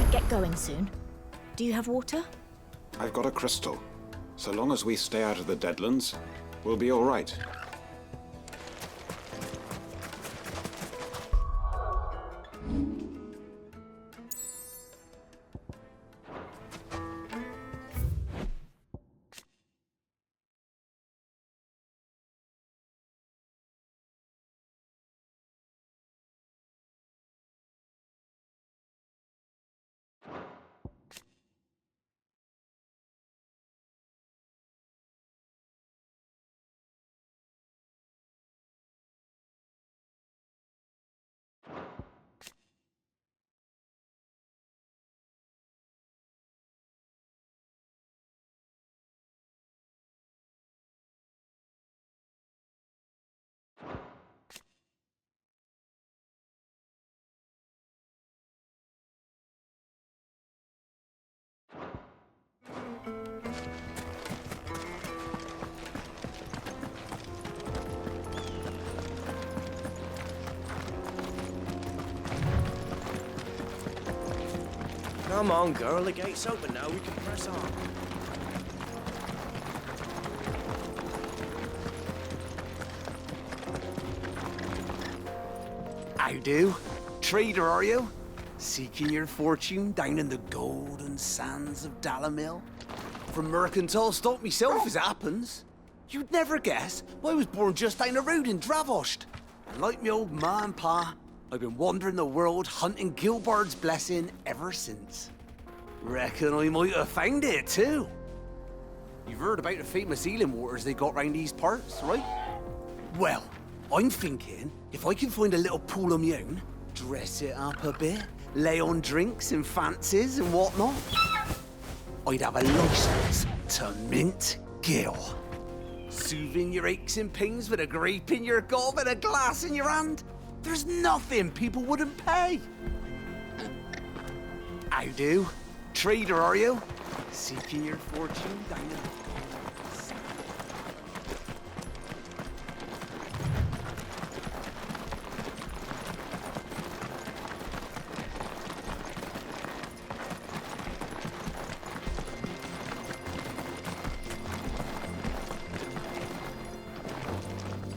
might get going soon. Do you have water? I've got a crystal. So long as we stay out of the Deadlands, we'll be all right. Come on, girl, the gate's open now, we can press on. How do? Trader, are you? Seeking your fortune down in the golden sands of Dalamil? From mercantile stock myself, as it happens. You'd never guess, I was born just down the road in Dravost. And like me old ma and pa, I've been wandering the world hunting Gilbard's blessing ever since. Reckon I might have found it too. You've heard about the famous healing waters they got round these parts, right? Well, I'm thinking if I can find a little pool of my own, dress it up a bit, lay on drinks and fancies and whatnot, I'd have a license to mint Gil. Soothing your aches and pains with a grape in your gob and a glass in your hand. There's nothing people wouldn't pay. How do? Trader, are you? Seeking your fortune down in the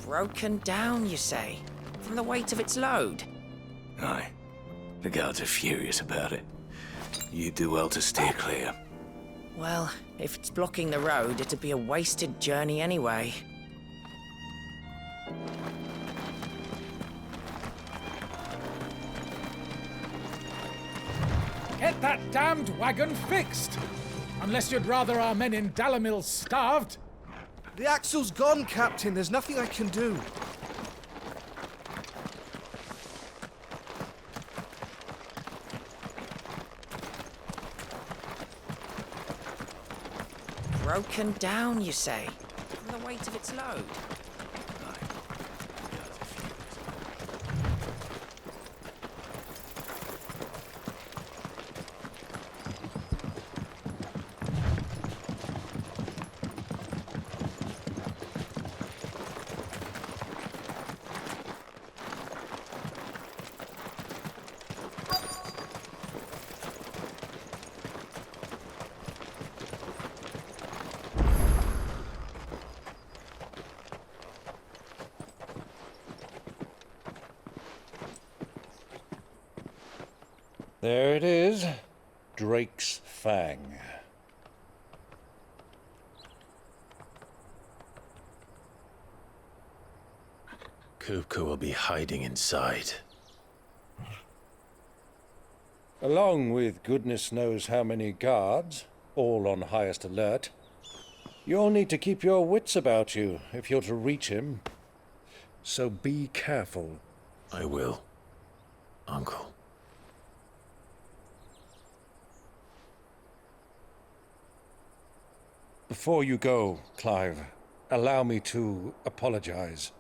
Broken down, you say? From the weight of its load? Aye. The guards are furious about it. You do well to steer clear. Well, if it's blocking the road, it'd be a wasted journey anyway. Get that damned wagon fixed! Unless you'd rather our men in Dalamil starved. The axle's gone, Captain. There's nothing I can do. Broken down, you say? From the weight of its load? There it is. Drake's Fang. Kupka will be hiding inside. Along with goodness knows how many guards, all on highest alert. You'll need to keep your wits about you if you're to reach him. So be careful. I will, Uncle. Before you go, Clive, allow me to apologize.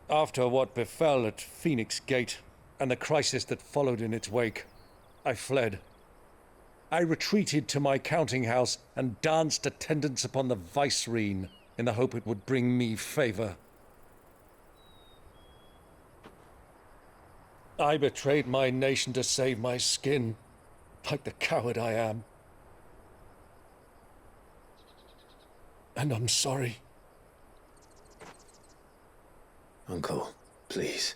After what befell at Phoenix Gate and the crisis that followed in its wake, I fled. I retreated to my counting house and danced attendance upon the vicereine in the hope it would bring me favor. I betrayed my nation to save my skin, like the coward I am. And I'm sorry. Uncle, please.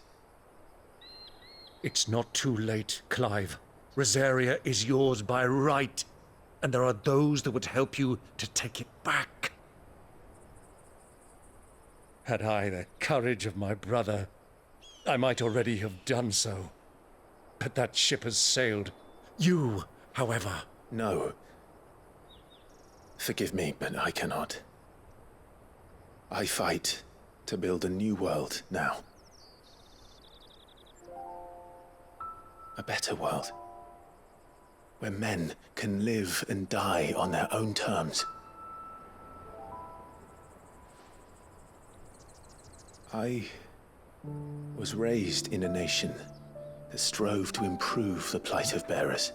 It's not too late, Clive. Rosaria is yours by right, and there are those that would help you to take it back. Had I the courage of my brother, I might already have done so. But that ship has sailed. You, however... No. Forgive me, but I cannot. I fight to build a new world now. A better world. Where men can live and die on their own terms. I was raised in a nation that strove to improve the plight of bearers.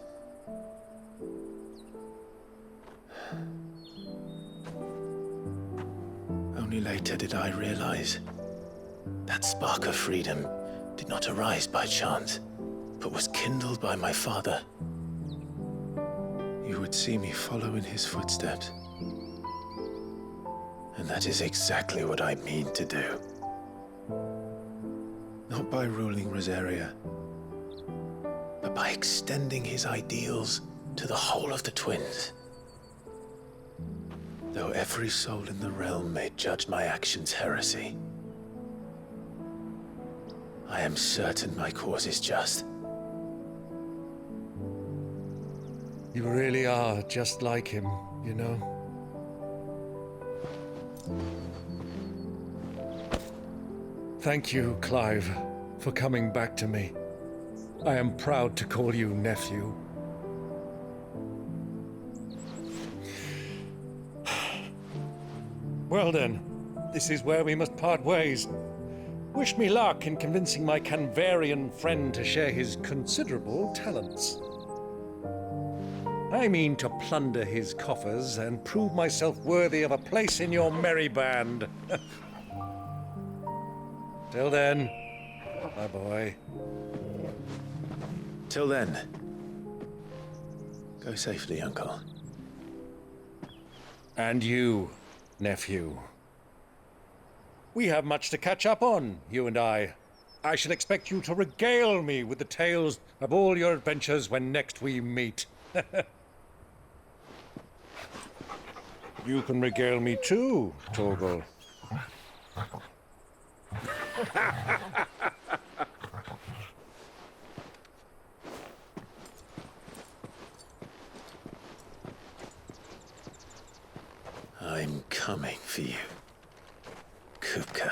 Only later did I realize that spark of freedom did not arise by chance, but was kindled by my father. You would see me follow in his footsteps. And that is exactly what I mean to do. Not by ruling Rosaria, but by extending his ideals to the whole of the twins. Though every soul in the realm may judge my actions heresy, I am certain my cause is just. You really are just like him, you know? Thank you, Clive, for coming back to me. I am proud to call you nephew. Well then, this is where we must part ways. Wish me luck in convincing my Canvarian friend to share his considerable talents. I mean to plunder his coffers and prove myself worthy of a place in your merry band. Till then, my boy. Till then, go safely, Uncle. And you, nephew. We have much to catch up on, you and I. I shall expect you to regale me with the tales of all your adventures when next we meet. You can regale me too, Torgal. I'm coming for you, Kupka.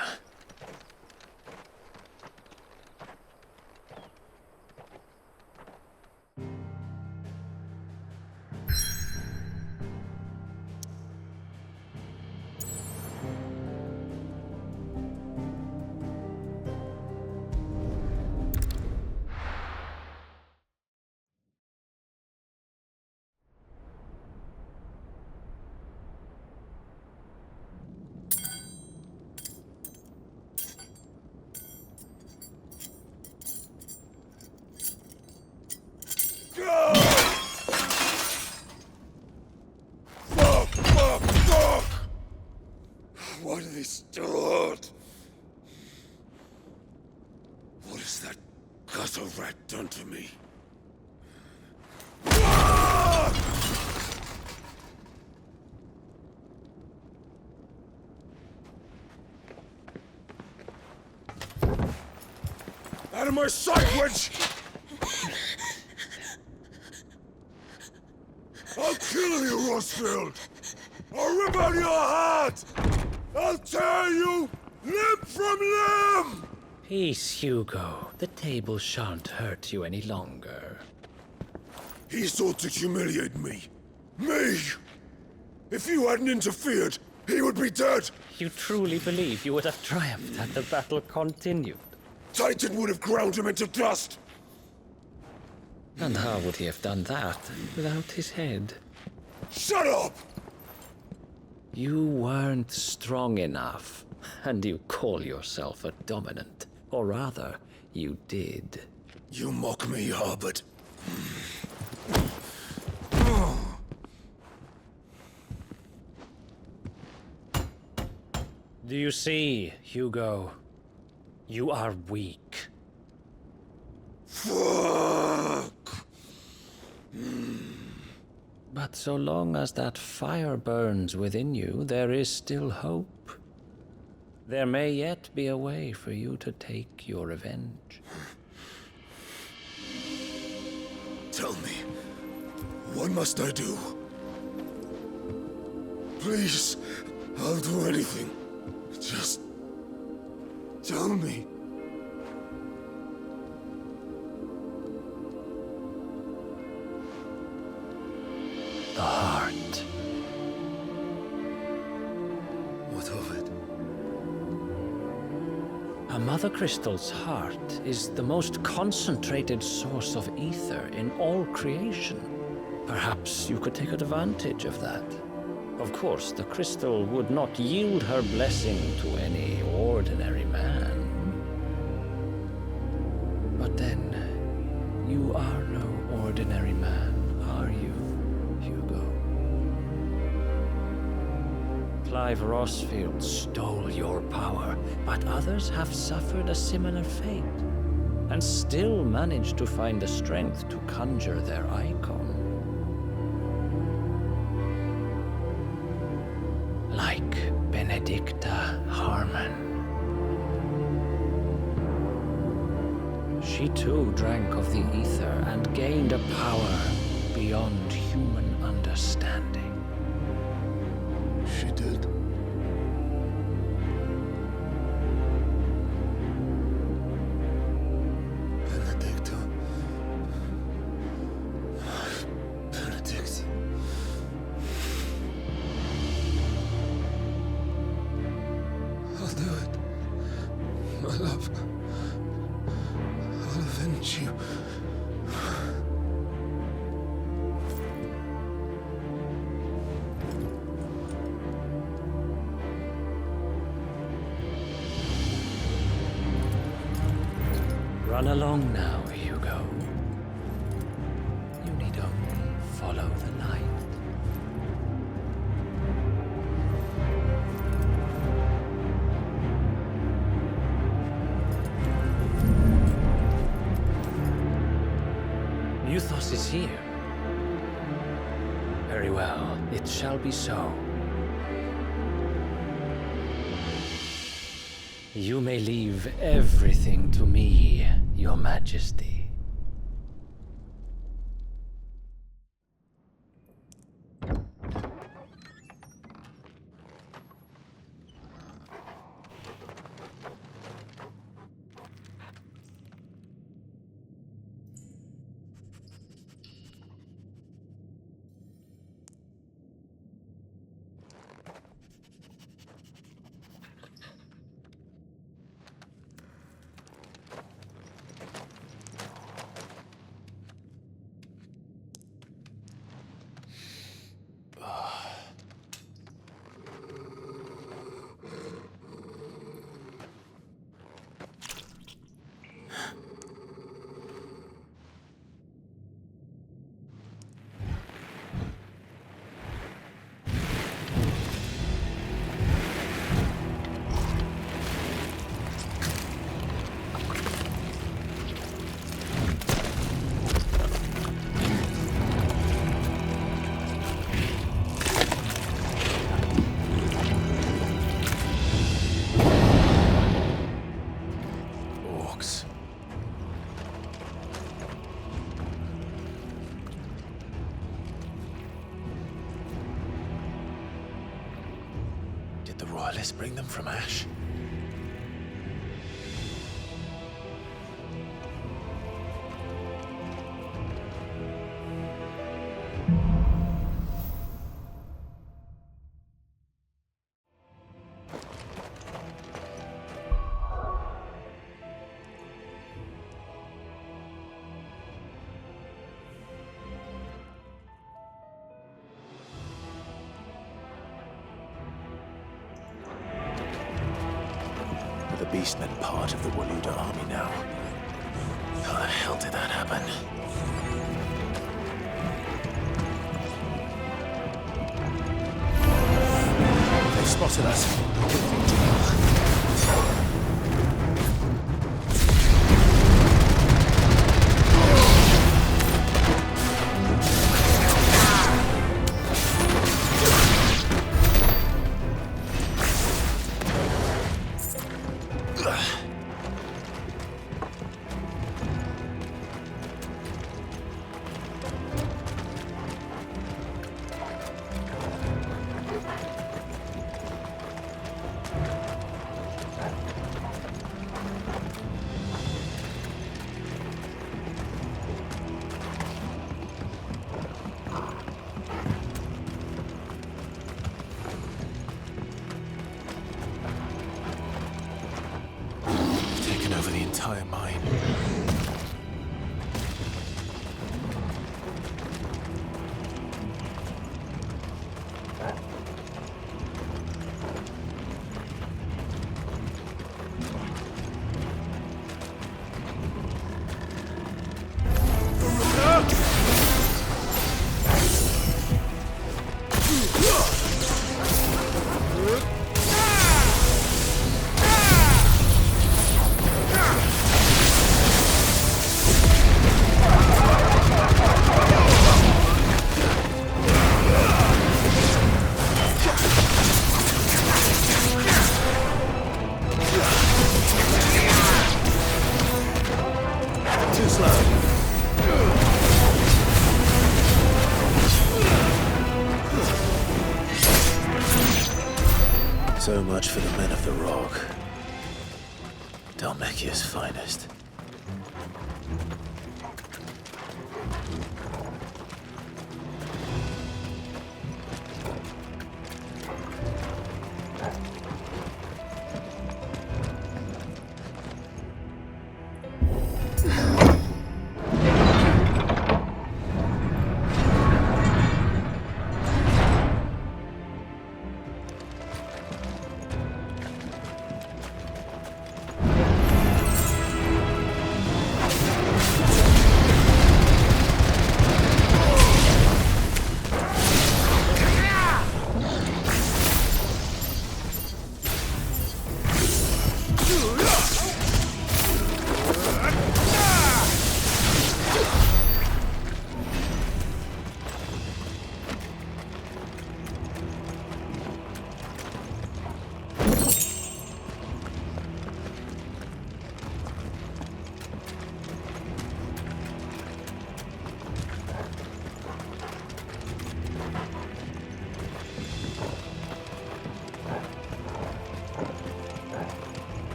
Fuck! What have they stored? What has that gutter rat done to me? Out of my sight, witch! I'll kill you, Rosfield! I'll rip out your heart! I'll tear you limb from limb! Peace, Hugo. The table shan't hurt you any longer. He sought to humiliate me. Me! If you hadn't interfered, he would be dead! You truly believe you would have triumphed had the battle continued? Titan would have ground him into dust! And how would he have done that without his head? Shut up! You weren't strong enough, and you call yourself a dominant. Or rather, you did. You mock me, Harbert. Do you see, Hugo? You are weak. Fuck! But so long as that fire burns within you, there is still hope. There may yet be a way for you to take your revenge. Tell me, what must I do? Please, I'll do anything. Just tell me. The heart. What of it? A Mother Crystal's heart is the most concentrated source of ether in all creation. Perhaps you could take advantage of that. Of course, the crystal would not yield her blessing to any ordinary man. But then, you are no ordinary man, are you, Hugo? Clive Rossfield stole your power, but others have suffered a similar fate, and still managed to find the strength to conjure their icon. Like Benedicta Harmon. She too drank of the ether and gained a power beyond human understanding. She did. Benedicta. Benedict. I'll do it. My love. I'll avenge you. Run along now, Hugo. You need only follow the light. Muthos is here. Very well, it shall be so. You may leave everything to me, Your Majesty. Did the Royalists bring them from Ash? The Beastmen part of the Waluda army now. How the hell did that happen? They've spotted us. Taken over the entire mine. Too slow. So much for the men of the Rock. Dalmekia's finest.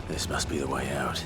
This must be the way out.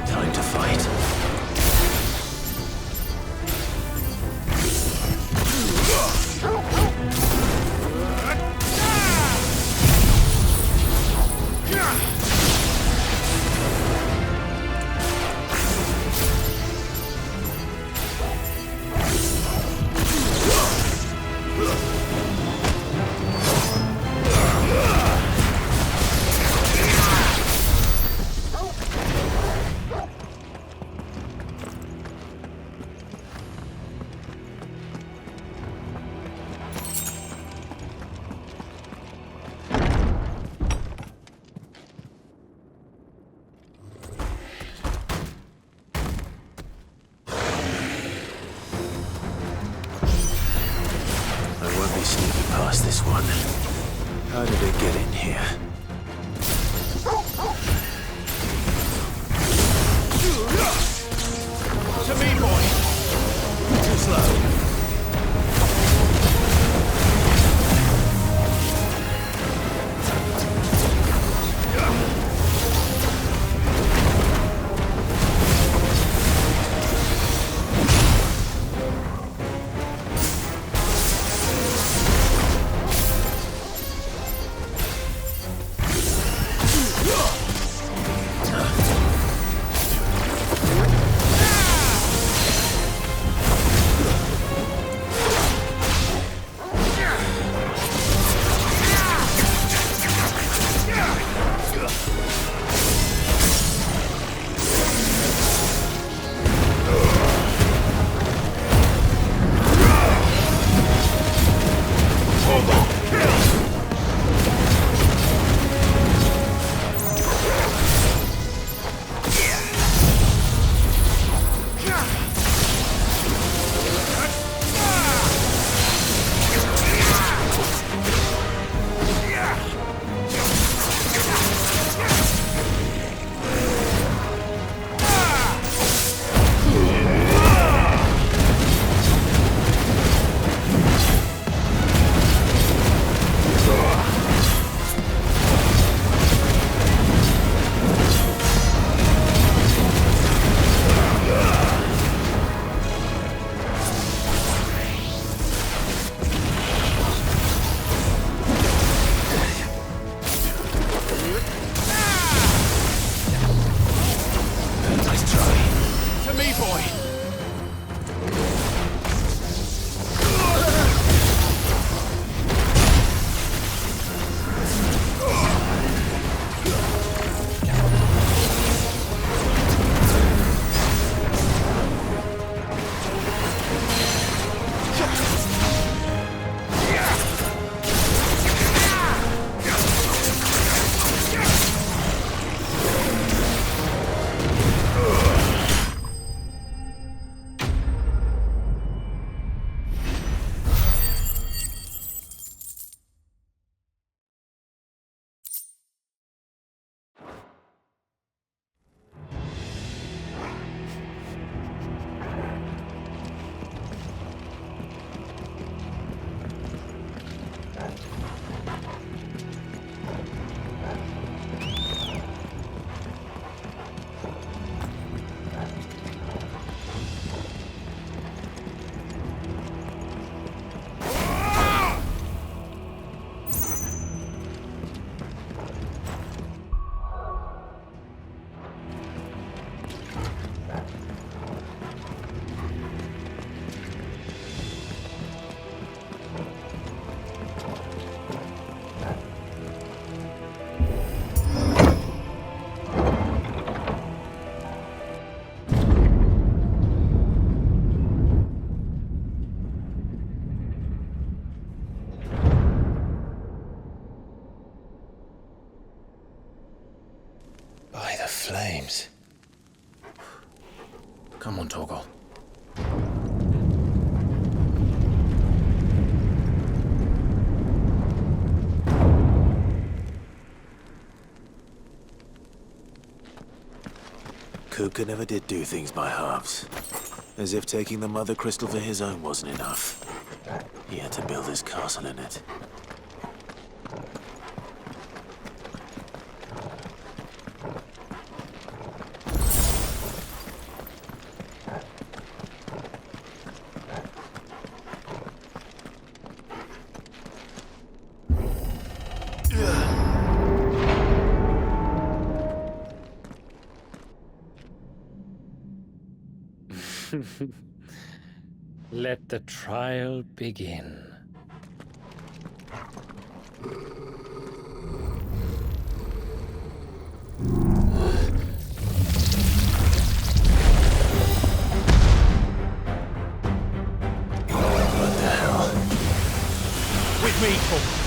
Time to fight. I won't be sneaking past this one. How did it get in here? To me, boy! Too slow. flames. Come on, Togo. Kuka never did do things by halves. As if taking the Mother Crystal for his own wasn't enough. He had to build his castle in it. Let the trial begin. What the hell? With me, Togo.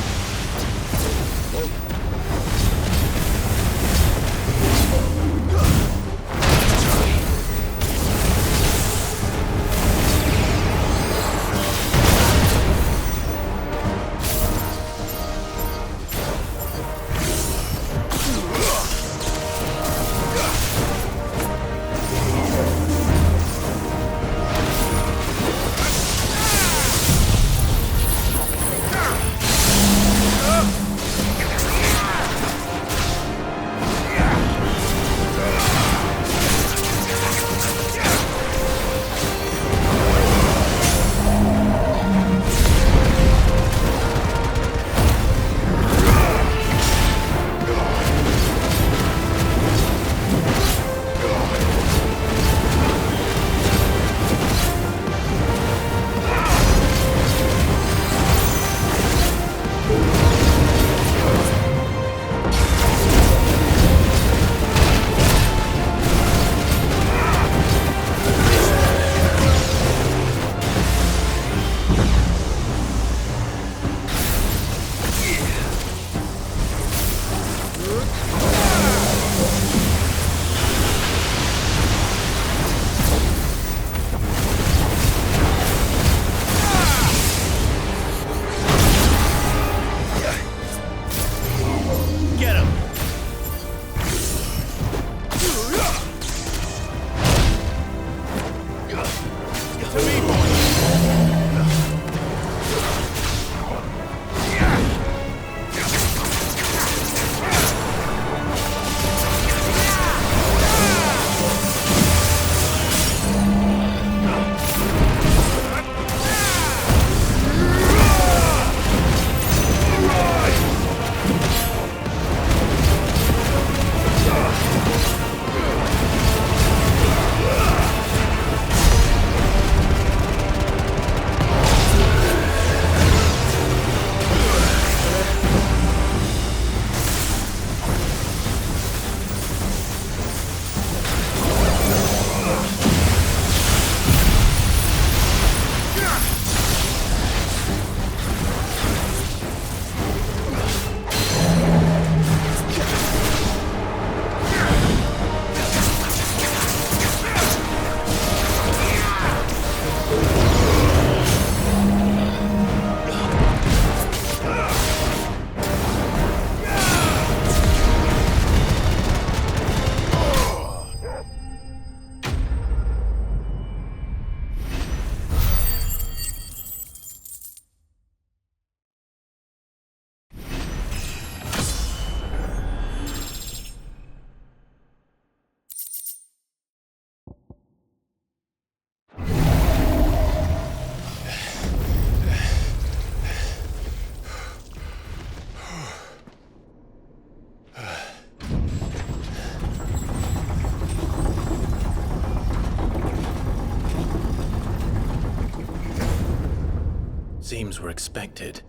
Seems we're expected.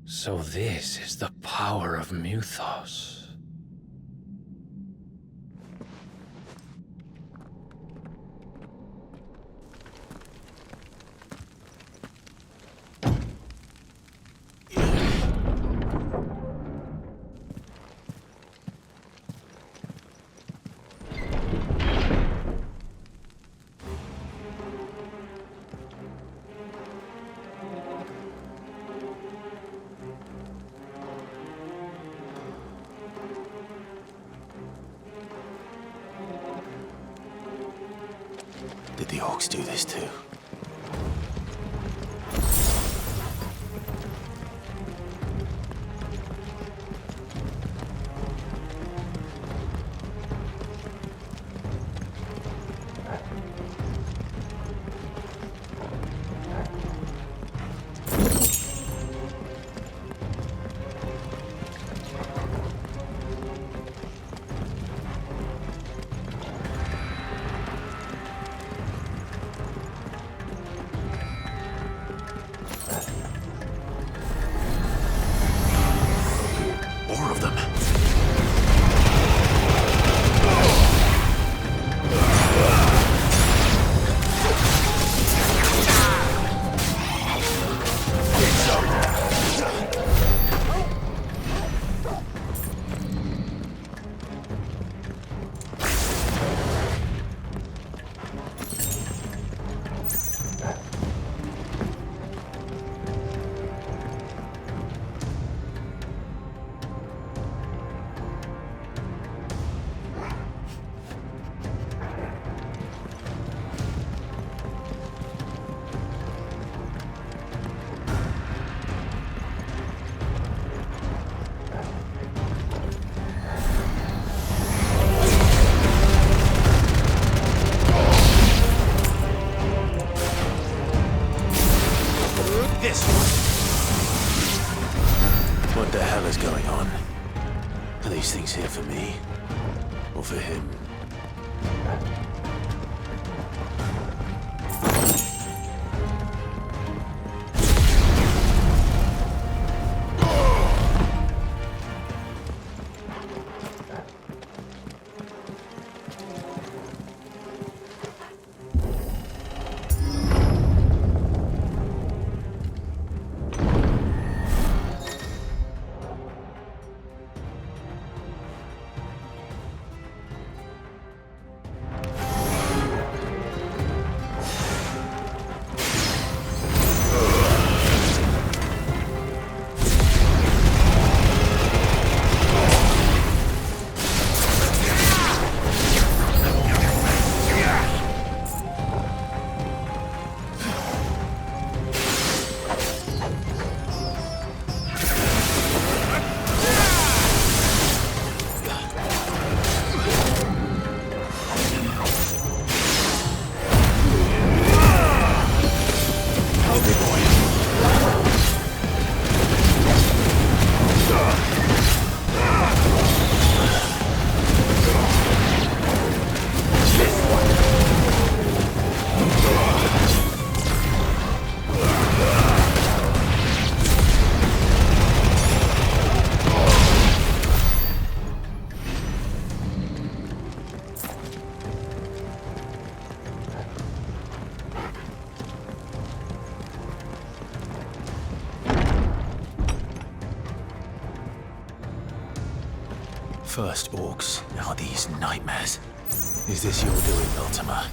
So this is the power of Muthos. Did the orcs do this too? More of them. What the hell is going on? Are these things here for me? Or for him? First orcs, now these nightmares. Is this your doing, Ultima?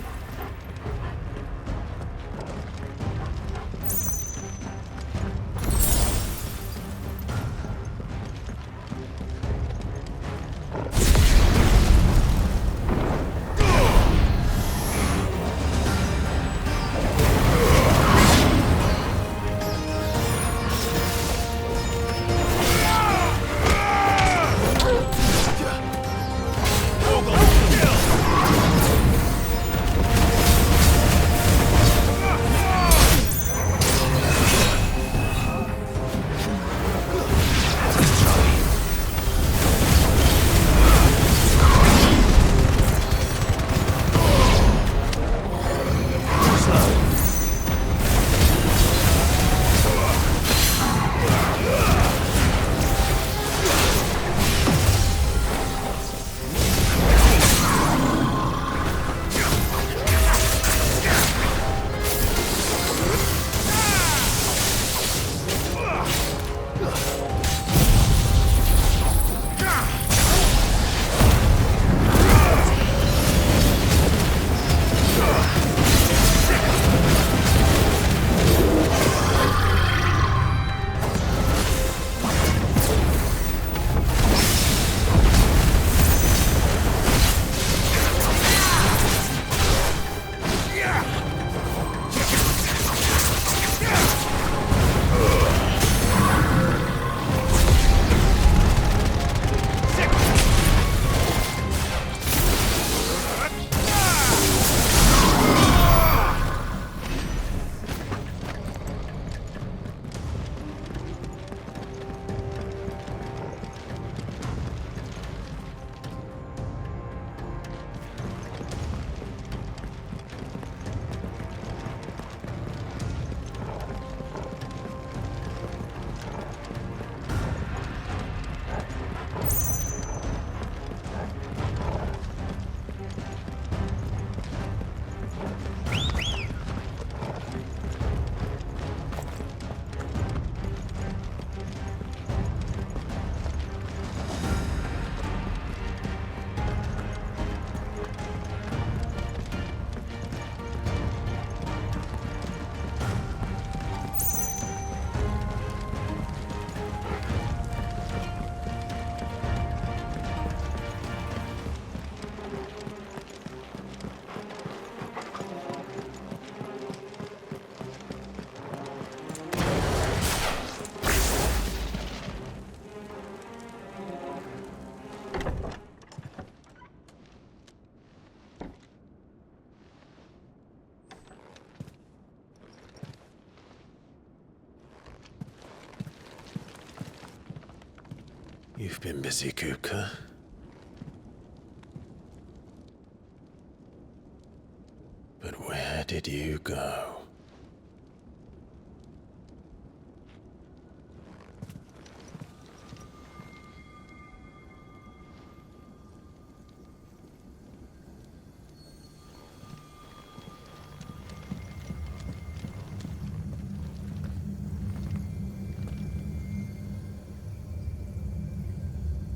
You've been busy, Kupka. But where did you go?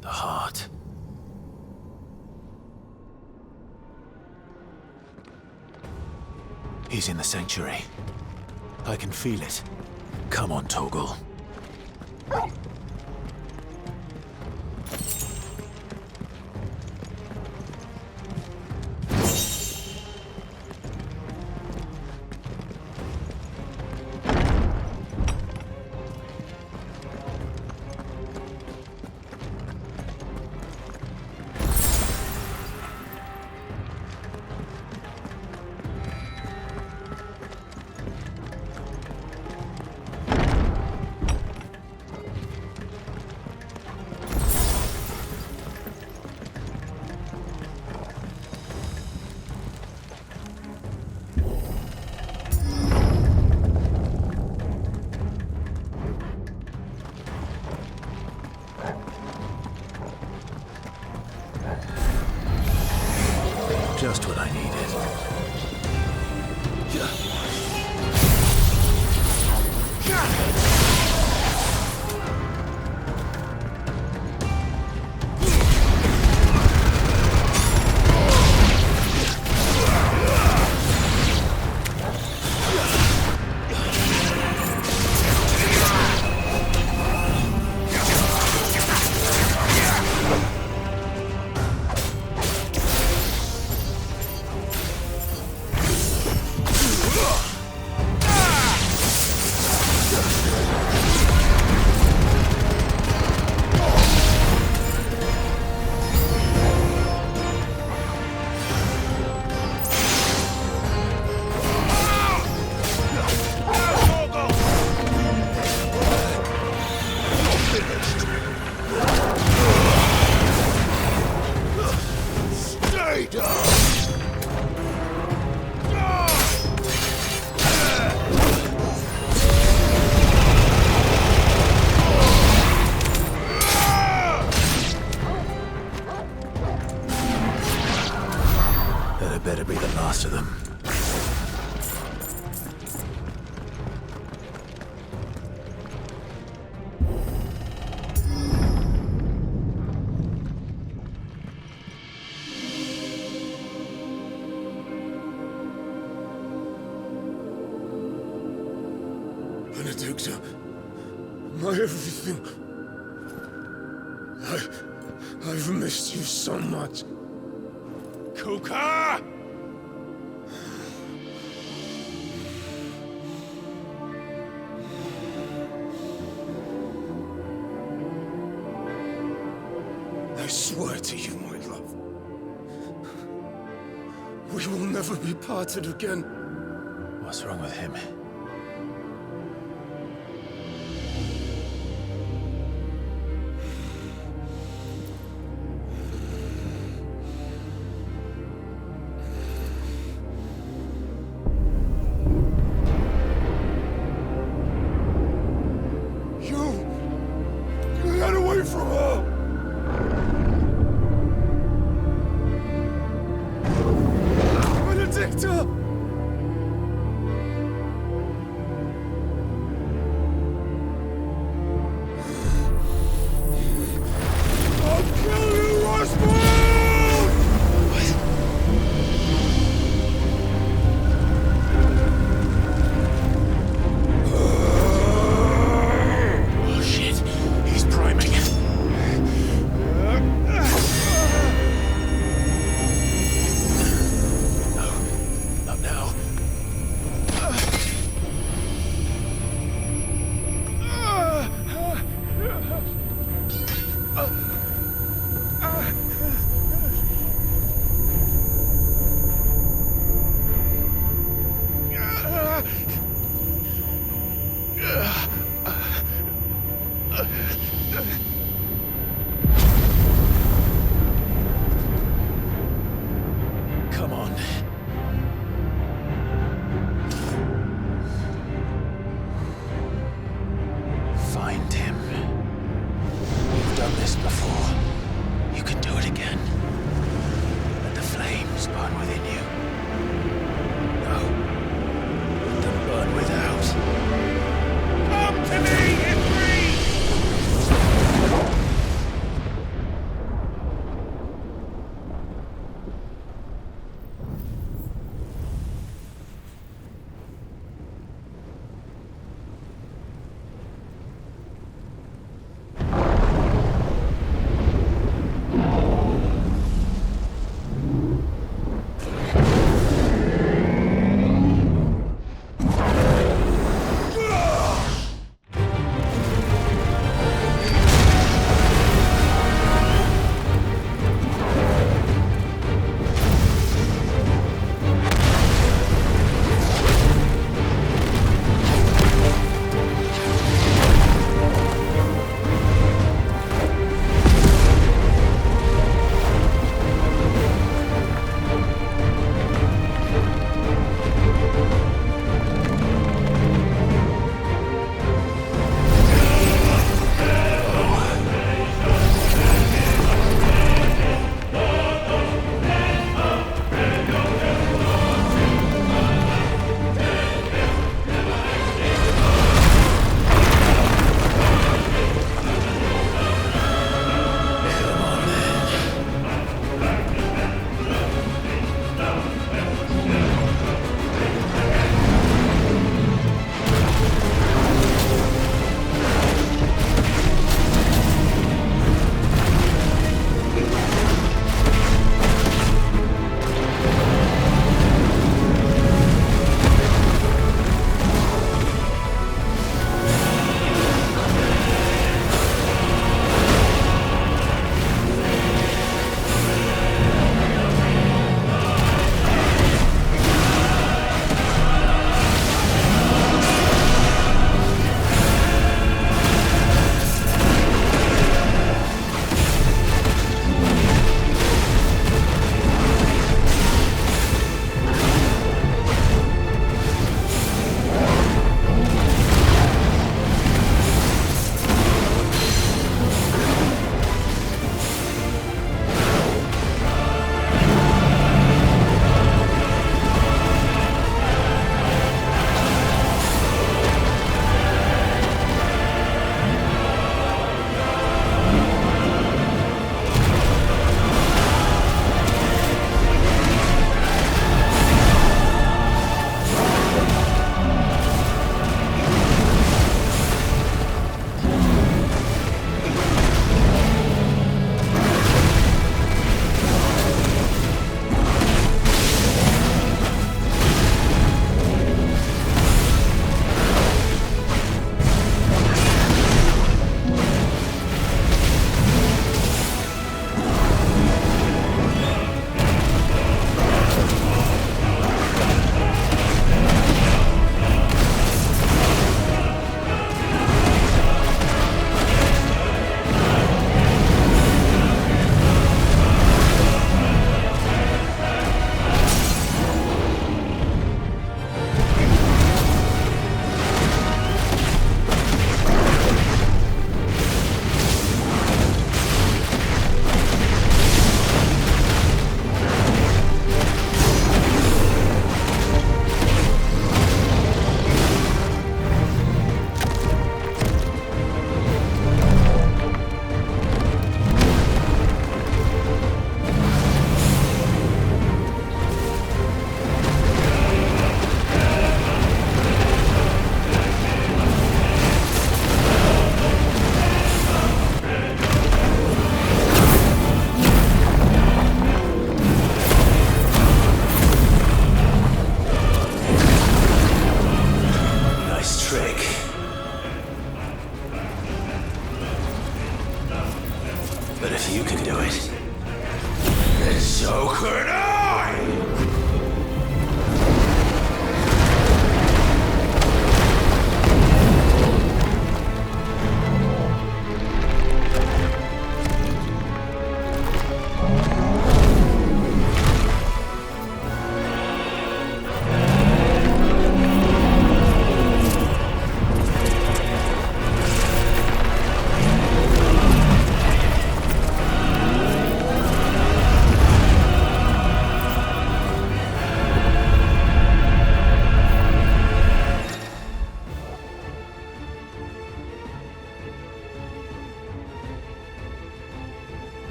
The heart. He's in the sanctuary. I can feel it. Come on, Toggle. Just what I needed. That better be the last of them. Benedicta, my everything. I've missed you so much. Kuka! I swear to you, my love, we will never be parted again. What's wrong with him? Get away from her! Benedicta! I'll kill you, Roswell! Oh shit, he's priming.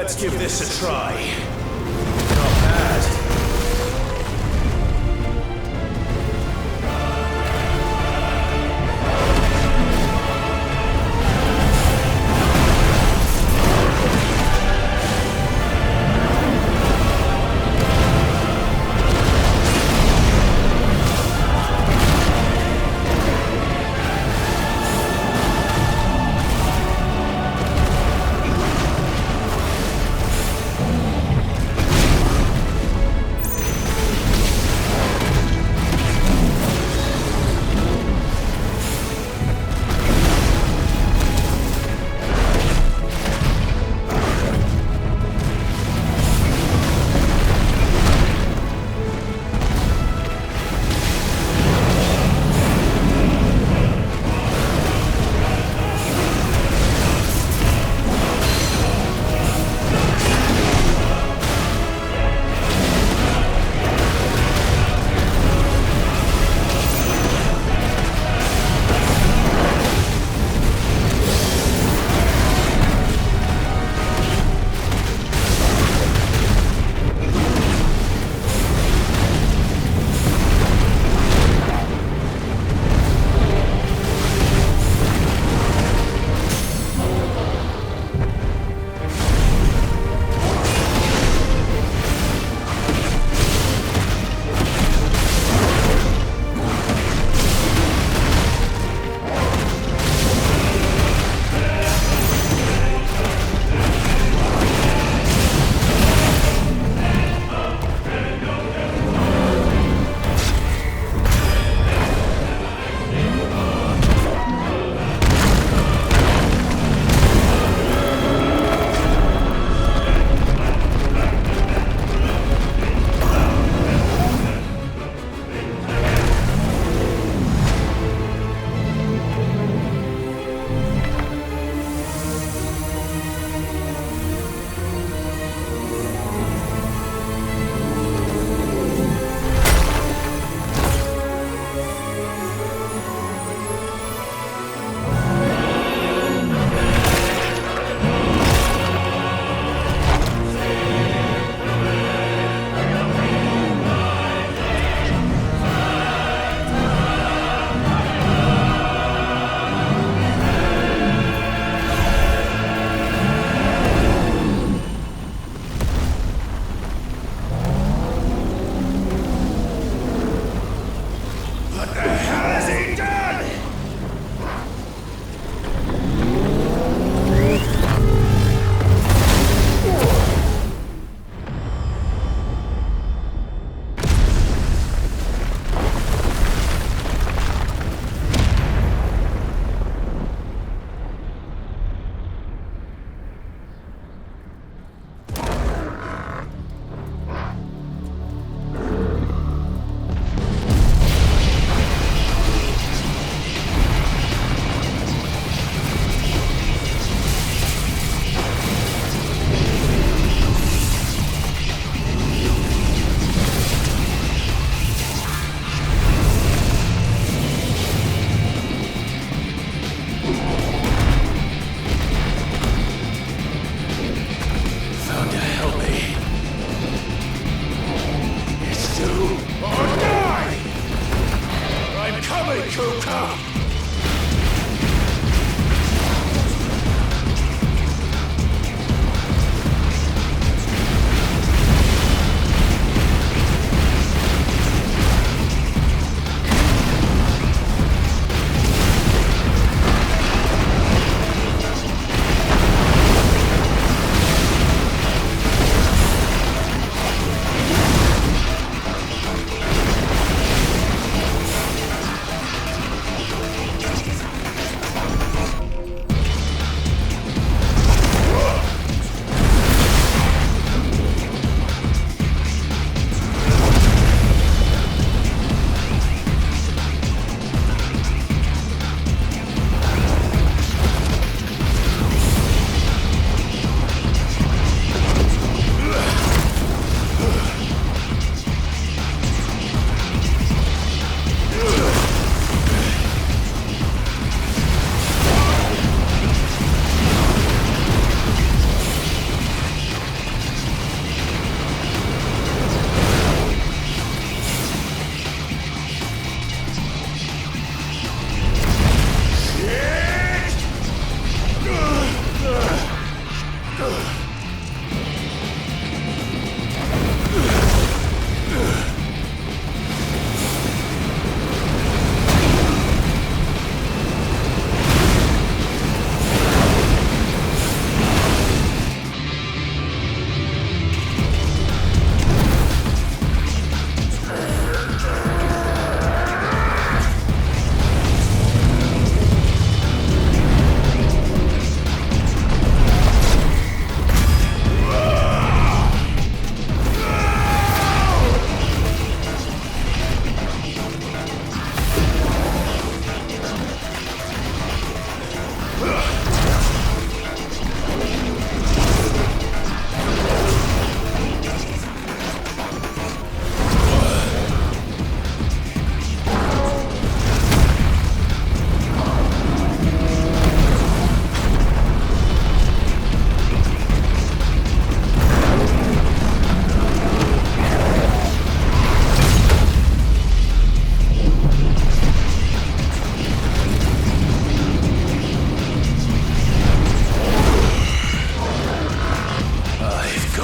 Let's give this a try. Not bad.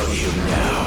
kill you now.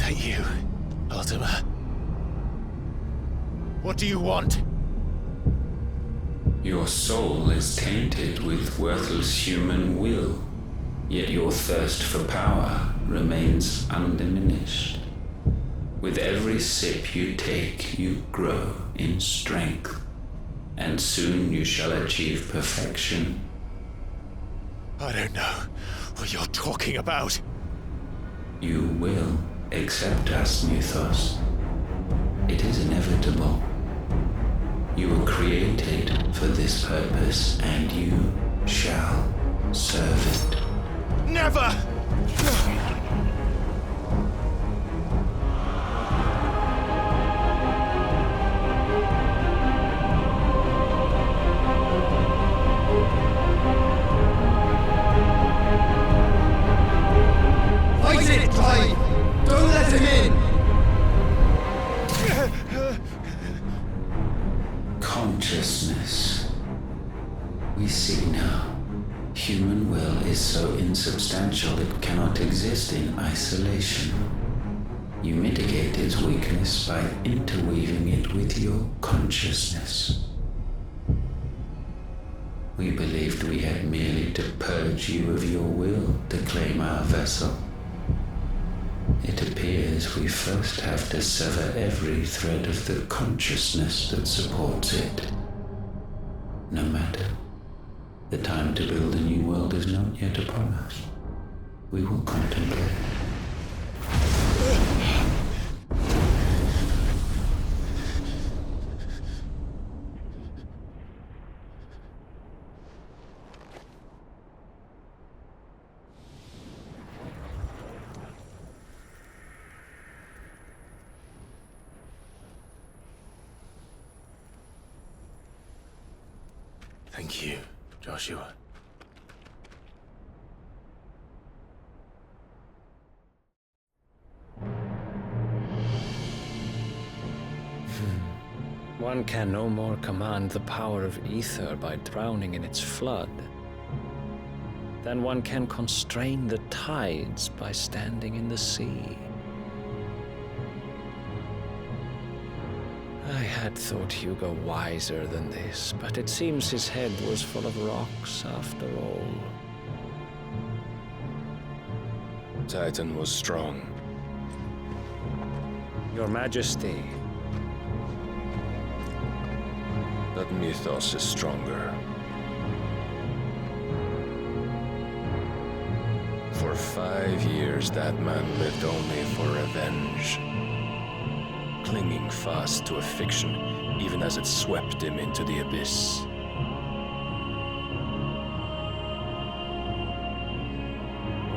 that you, Ultima? What do you want? Your soul is tainted with worthless human will, yet your thirst for power remains undiminished. With every sip you take, you grow in strength, and soon you shall achieve perfection. I don't know what you're talking about. You will accept us, Mythos. It is inevitable. You were created for this purpose, and you shall serve it. Never! Fight it, Clive! Don't let him in! Consciousness. We see now. Human will is so insubstantial it cannot exist in isolation. You mitigate its weakness by interweaving it with your consciousness. We believed we had merely to purge you of your will to claim our vessel. It appears we first have to sever every thread of the consciousness that supports it. No matter. The time to build a new world is not yet upon us. We will contemplate. Thank you, Joshua. One can no more command the power of ether by drowning in its flood than one can constrain the tides by standing in the sea. I had thought Hugo wiser than this, but it seems his head was full of rocks after all. Titan was strong. Your Majesty. But Mythos is stronger. For 5 years, that man lived only for revenge. Clinging fast to a fiction, even as it swept him into the abyss.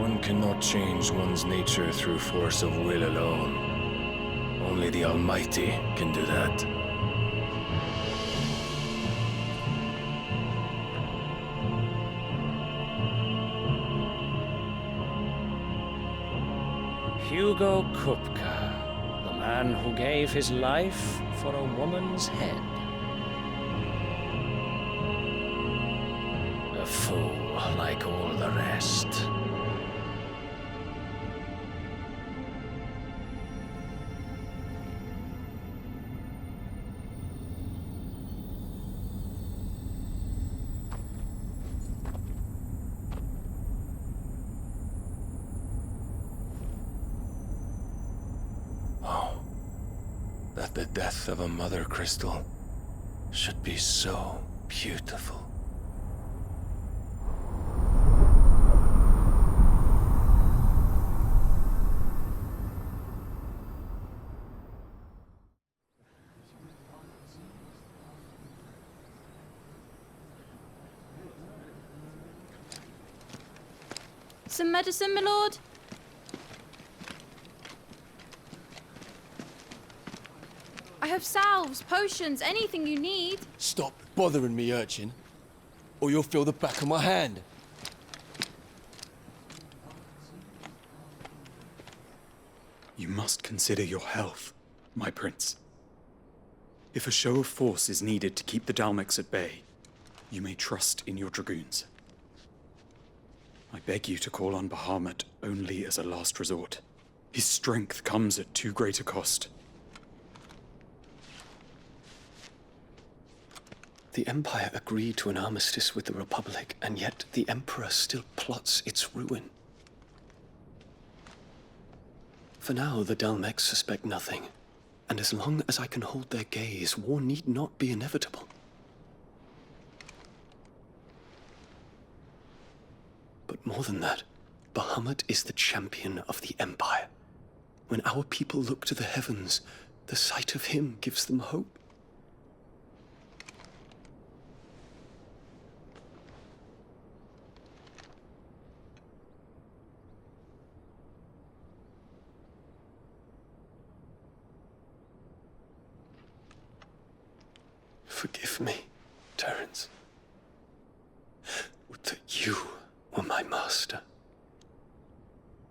One cannot change one's nature through force of will alone. Only the Almighty can do that. Hugo Kupka, the man who gave his life for a woman's head. A fool like all the rest. That the death of a mother crystal should be so beautiful. Some medicine, my lord? I have salves, potions, anything you need. Stop bothering me, urchin, or you'll feel the back of my hand. You must consider your health, my prince. If a show of force is needed to keep the Dalmex at bay, you may trust in your dragoons. I beg you to call on Bahamut only as a last resort. His strength comes at too great a cost. The Empire agreed to an armistice with the Republic, and yet the Emperor still plots its ruin. For now, the Dalmex suspect nothing, and as long as I can hold their gaze, war need not be inevitable. But more than that, Bahamut is the champion of the Empire. When our people look to the heavens, the sight of him gives them hope. Forgive me, Terence. Would that you were my master.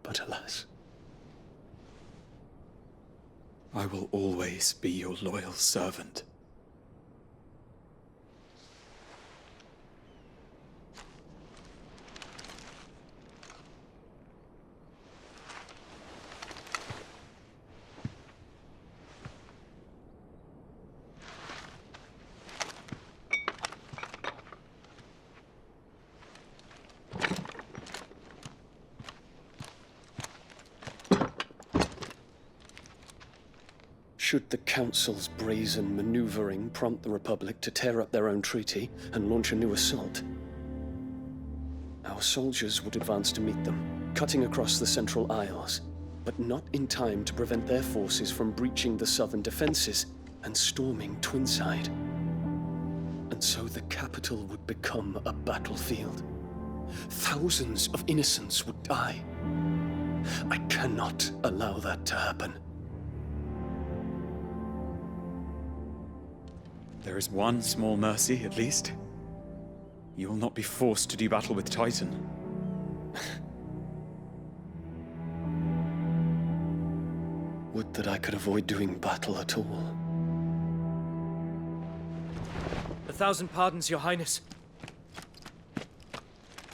But alas. I will always be your loyal servant. Should the Council's brazen maneuvering prompt the Republic to tear up their own treaty and launch a new assault, our soldiers would advance to meet them, cutting across the Central Isles, but not in time to prevent their forces from breaching the southern defenses and storming Twinside. And so the capital would become a battlefield. Thousands of innocents would die. I cannot allow that to happen. There is one small mercy, at least. You will not be forced to do battle with Titan. Would that I could avoid doing battle at all. 1,000 pardons, Your Highness.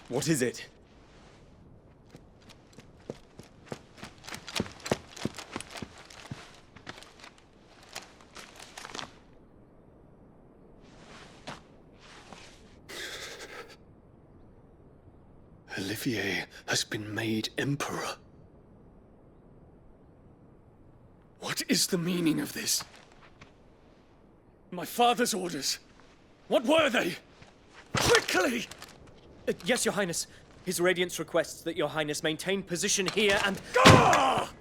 What is it? Olivier has been made Emperor. What is the meaning of this? My father's orders. What were they? Quickly! Yes, Your Highness. His Radiance requests that Your Highness maintain position here and... Ah!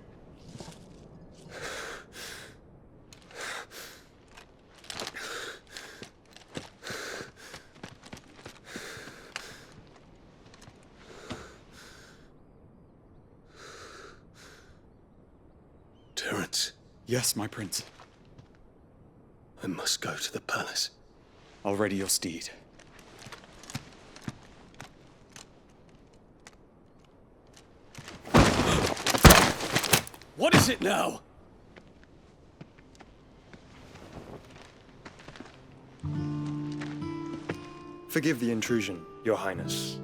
Terence. Yes, my prince. I must go to the palace. I'll ready your steed. What is it now? Forgive the intrusion, Your Highness.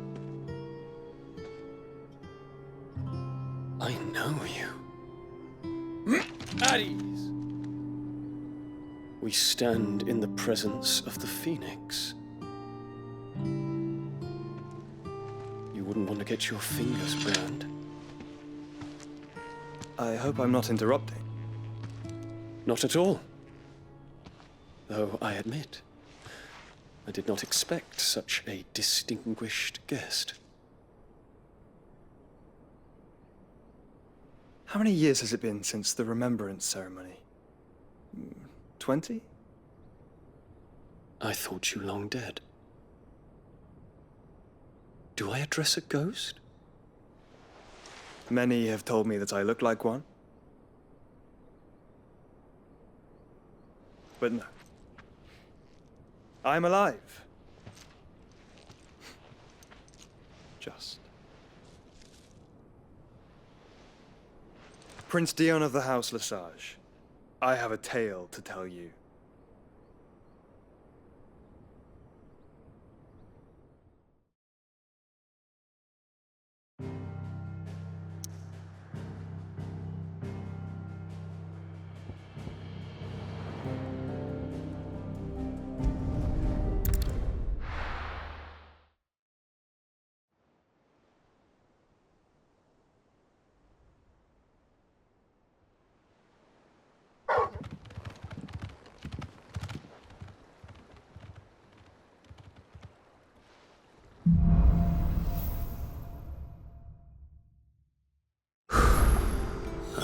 I know you. At ease. We stand in the presence of the Phoenix. You wouldn't want to get your fingers burned. I hope I'm not interrupting. Not at all. Though I admit, I did not expect such a distinguished guest. How many years has it been since the Remembrance ceremony? 20? I thought you long dead. Do I address a ghost? Many have told me that I look like one. But no. I'm alive. Just. Prince Dion of the House Lesage, I have a tale to tell you.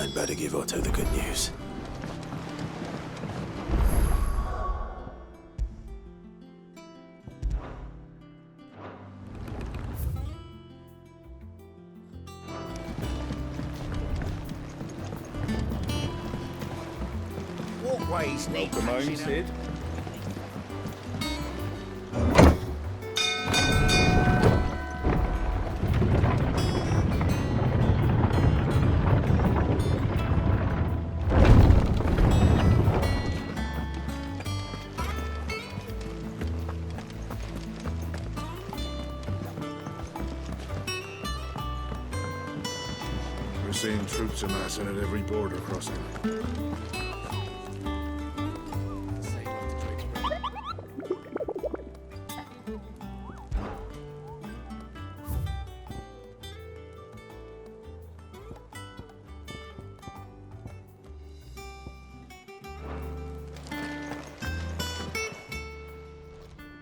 I'd better give Otto the good news. Walkways need patching up. We're seeing troops amassing at every border crossing.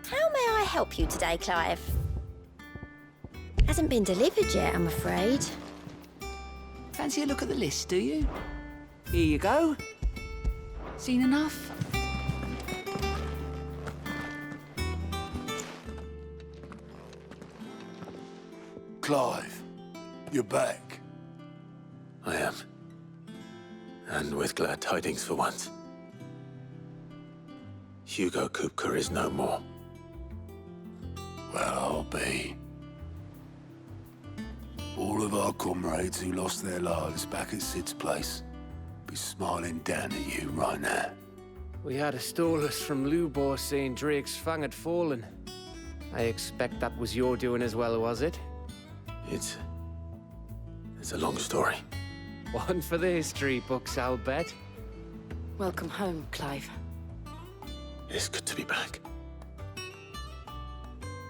How may I help you today, Clive? Hasn't been delivered yet, I'm afraid. Fancy a look at the list, do you? Here you go. Seen enough? Clive, you're back. I am. And with glad tidings for once. Hugo Kupka is no more. Well, I'll be. All of our comrades who lost their lives back at Sid's place be smiling down at you right now. We had a stolus from Lubor saying Drake's fang had fallen. I expect that was your doing as well, was it? It's a long story. One for the history books, I'll bet. Welcome home, Clive. It's good to be back.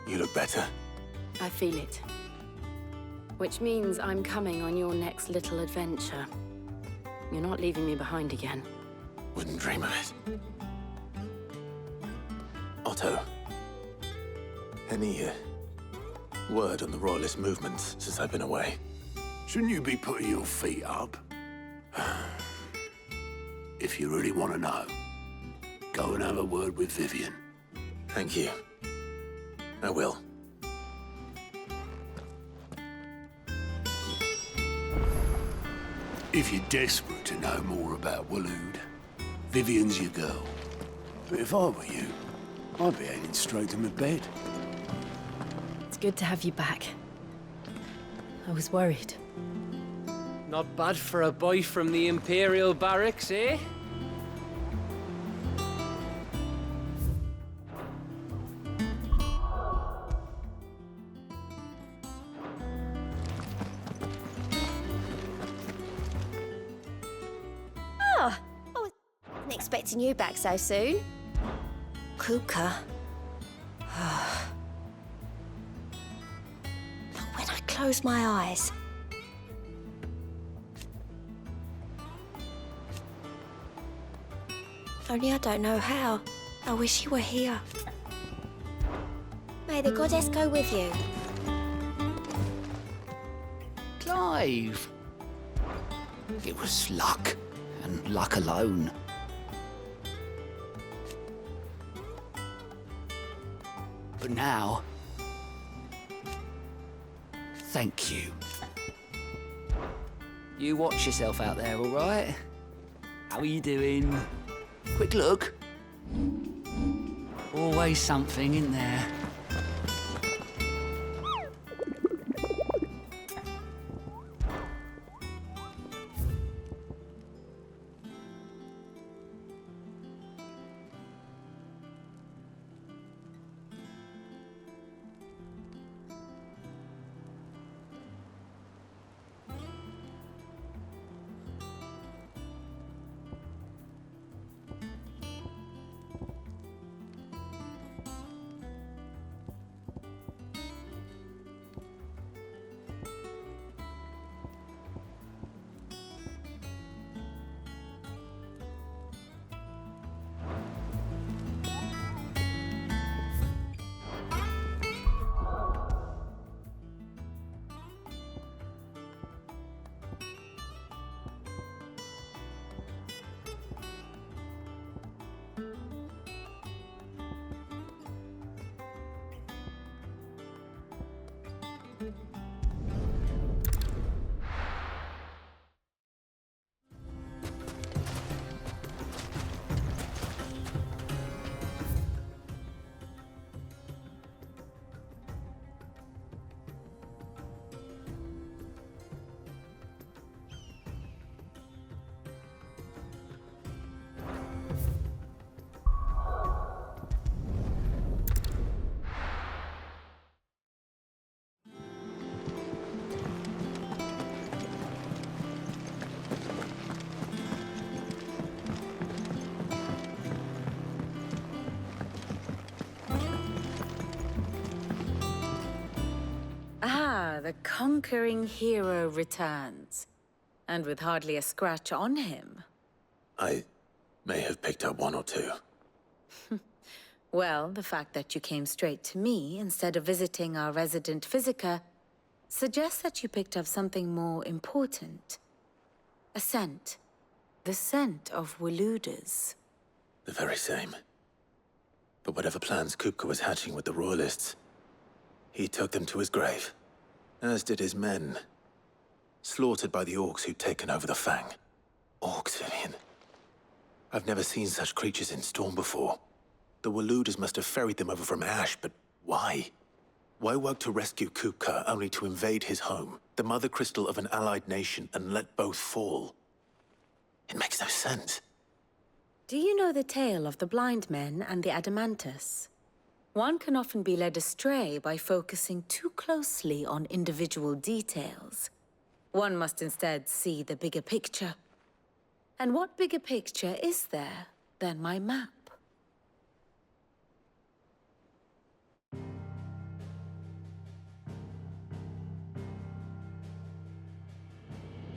You look better. I feel it. Which means I'm coming on your next little adventure. You're not leaving me behind again. Wouldn't dream of it. Otto, any word on the Royalist movement since I've been away? Shouldn't you be putting your feet up? If you really want to know, go and have a word with Vivian. Thank you. I will. If you're desperate to know more about Waloed, Vivian's your girl. But if I were you, I'd be heading straight to my bed. It's good to have you back. I was worried. Not bad for a boy from the Imperial Barracks, eh? Oh, I wasn't expecting you back so soon. Kupka. When I close my eyes, only I don't know how. I wish you were here. May the goddess go with you. Clive. It was luck, and luck alone. But now, thank you. You watch yourself out there, all right? How are you doing? Quick look. Always something in there. the conquering hero returns. And with hardly a scratch on him. I may have picked up one or two. Well, the fact that you came straight to me instead of visiting our resident physiker suggests that you picked up something more important. A scent. The scent of Waludas. The very same. But whatever plans Kupka was hatching with the Royalists, he took them to his grave. As did his men. Slaughtered by the orcs who'd taken over the Fang. Orcs, Vivian. I've never seen such creatures in Storm before. The Waludas must have ferried them over from Ash, but why? Why work to rescue Kupka only to invade his home, the mother crystal of an allied nation, and let both fall? It makes no sense. Do you know the tale of the blind men and the Adamantus? One can often be led astray by focusing too closely on individual details. One must instead see the bigger picture. And what bigger picture is there than my map?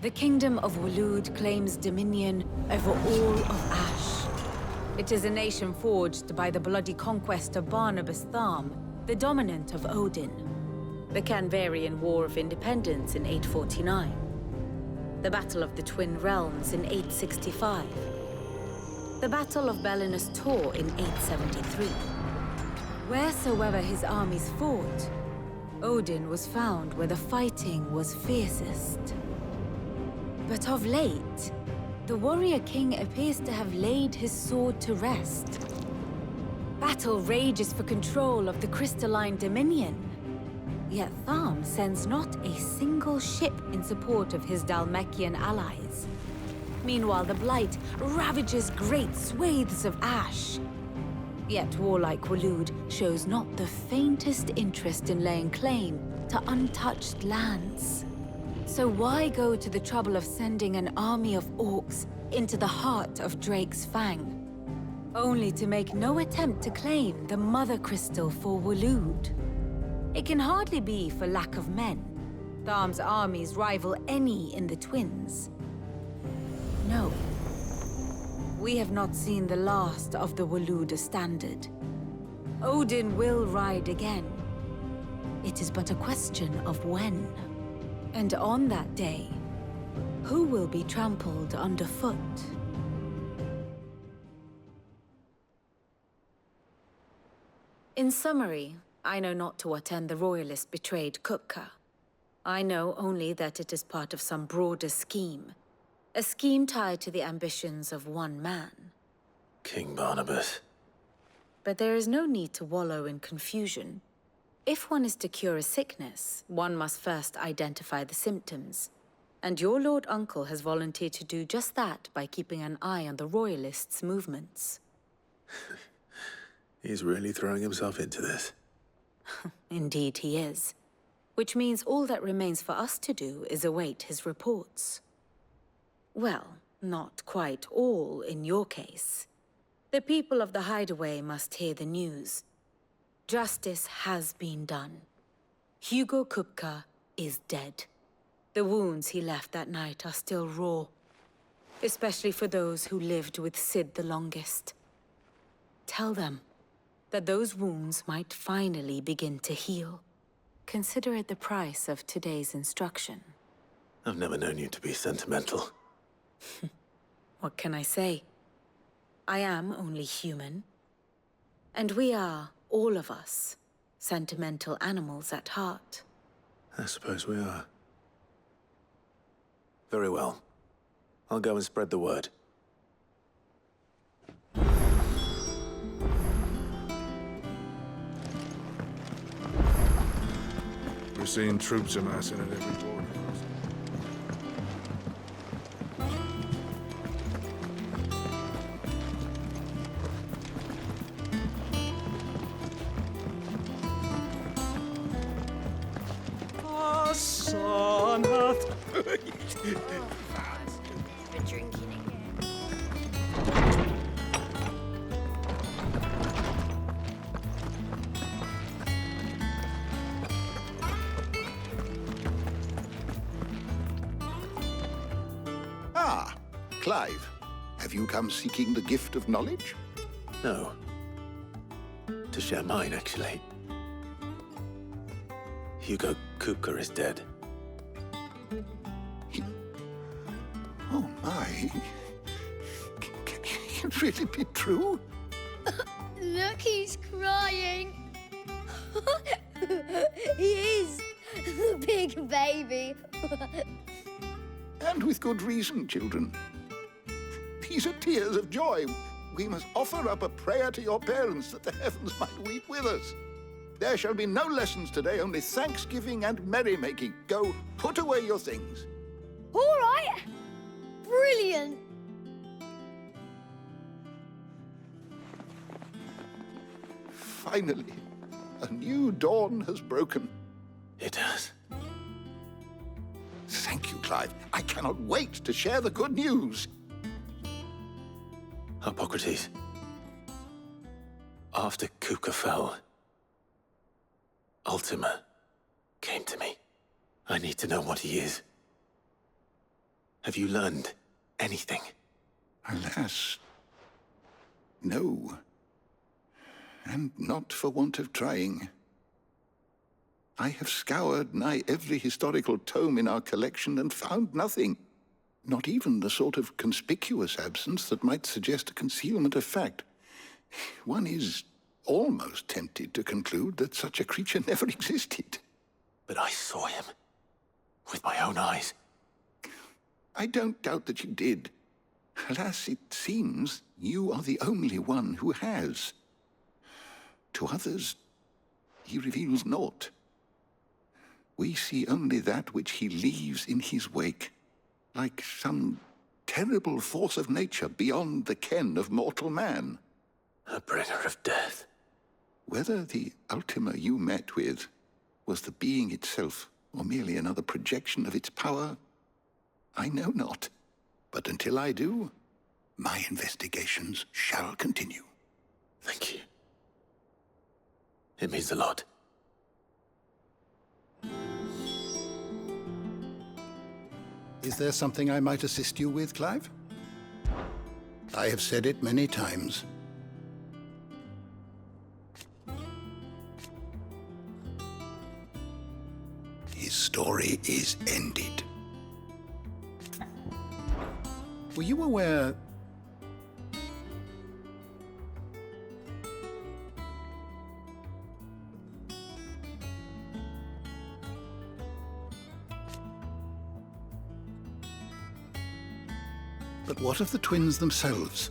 The Kingdom of Waloed claims dominion over all of Ash. It is a nation forged by the bloody conquest of Barnabas Tharm, the dominant of Odin. The Canvarian War of Independence in 849. The Battle of the Twin Realms in 865. The Battle of Belinus Tor in 873. Wheresoever his armies fought, Odin was found where the fighting was fiercest. But of late, the warrior king appears to have laid his sword to rest. Battle rages for control of the crystalline dominion. Yet Tharm sends not a single ship in support of his Dhalmekian allies. Meanwhile, the Blight ravages great swathes of Ash. Yet warlike Waloed shows not the faintest interest in laying claim to untouched lands. So why go to the trouble of sending an army of orcs into the heart of Drake's Fang, only to make no attempt to claim the Mother Crystal for Waloed? It can hardly be for lack of men. Tharm's armies rival any in the Twins. No. We have not seen the last of the Waluda standard. Odin will ride again. It is but a question of when. And on that day, who will be trampled underfoot? In summary, I know not to what end the Royalists betrayed Kupka. I know only that it is part of some broader scheme. A scheme tied to the ambitions of one man. King Barnabas. But there is no need to wallow in confusion. If one is to cure a sickness, one must first identify the symptoms. And your Lord Uncle has volunteered to do just that by keeping an eye on the Royalists' movements. He's really throwing himself into this. Indeed he is. Which means all that remains for us to do is await his reports. Well, not quite all in your case. The people of the Hideaway must hear the news. Justice has been done. Hugo Kupka is dead. The wounds he left that night are still raw, especially for those who lived with Sid the longest. Tell them that those wounds might finally begin to heal. Consider it the price of today's instruction. I've never known you to be sentimental. What can I say? I am only human. And we are, all of us, sentimental animals at heart. I suppose we are. Very well. I'll go and spread the word. We're seeing troops amassing at every border. Son hath Ah, Clive. Have you come seeking the gift of knowledge? No. To share mine, actually. Hugo Kupka is dead. Oh my. Can it really be true? Look, he's crying. He is. The big baby. And with good reason, children. These are tears of joy. We must offer up a prayer to your parents that the heavens might weep with us. There shall be no lessons today, only thanksgiving and merrymaking. Go, put away your things. All right. Brilliant. Finally, a new dawn has broken. It has. Thank you, Clive. I cannot wait to share the good news. Hippocrates. After Kupka fell, Ultima came to me. I need to know what he is. Have you learned anything? Alas, no. And not for want of trying. I have scoured nigh every historical tome in our collection and found nothing. Not even the sort of conspicuous absence that might suggest a concealment of fact. One is almost tempted to conclude that such a creature never existed. But I saw him. With my own eyes. I don't doubt that you did. Alas, it seems you are the only one who has. To others, he reveals naught. We see only that which he leaves in his wake, like some terrible force of nature beyond the ken of mortal man. A bringer of death. Whether the Ultima you met with was the being itself, or merely another projection of its power, I know not. But until I do, my investigations shall continue. Thank you. It means a lot. Is there something I might assist you with, Clive? I have said it many times. His story is ended. Were you aware... But what of the twins themselves?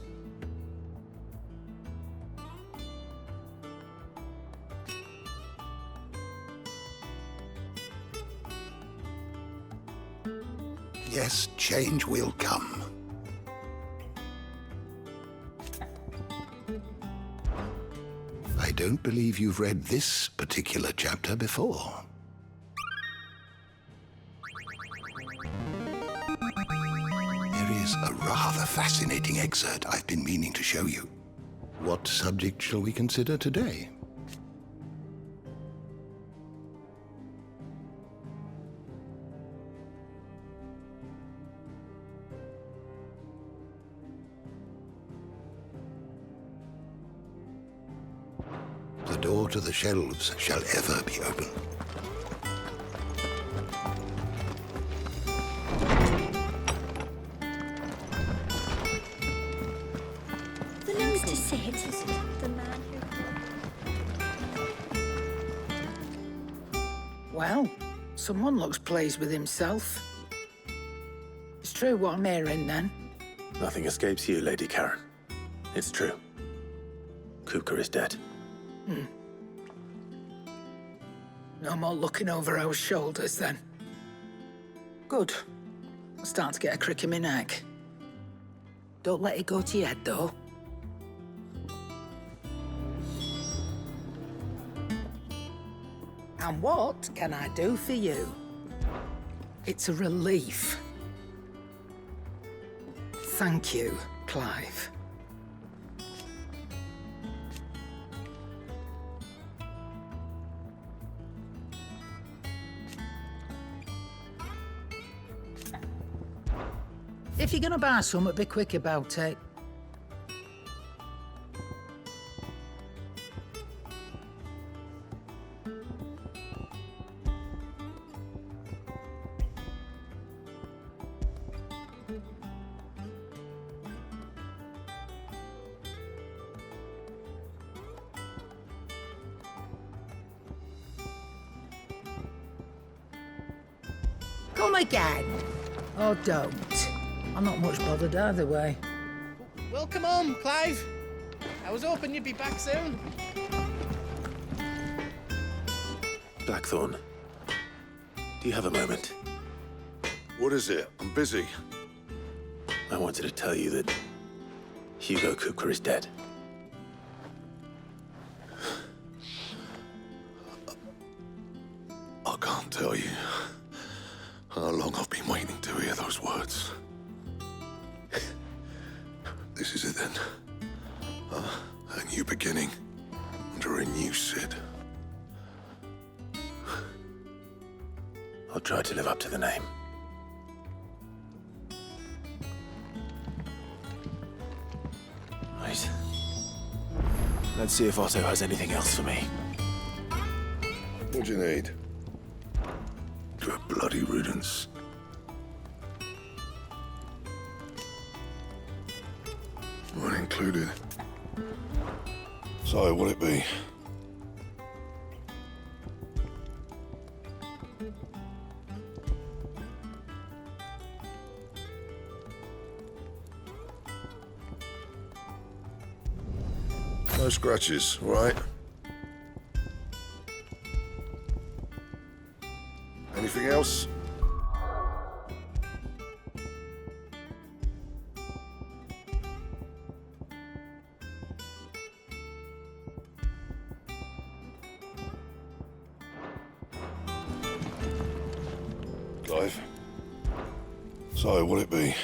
Yes, change will come. I don't believe you've read this particular chapter before. There is a rather fascinating excerpt I've been meaning to show you. What subject shall we consider today? The door to the shelves shall ever be open. The nose to sit. The man who... Well, someone looks pleased with himself. It's true what I'm hearing, then. Nothing escapes you, Lady Karen. It's true. Kupka is dead. No more looking over our shoulders, then. Good. I'm starting to get a crick in my neck. Don't let it go to your head, though. And what can I do for you? It's a relief. Thank you, Clive. If you're gonna buy something, be quick about it. Come again. Or don't. I'm not much bothered either way. Welcome home, Clive. I was hoping you'd be back soon. Blackthorn, do you have a moment? What is it? I'm busy. I wanted to tell you that Hugo Kupka is dead. I can't tell you how long I've been waiting to hear those words. This is it then. A new beginning under a new Sid. I'll try to live up to the name. Right. Let's see if Otto has anything else for me. What do you need? Good bloody riddance. Not included. So, what'll it be? No scratches, all right? Anything else? Clive. So, what'll it be?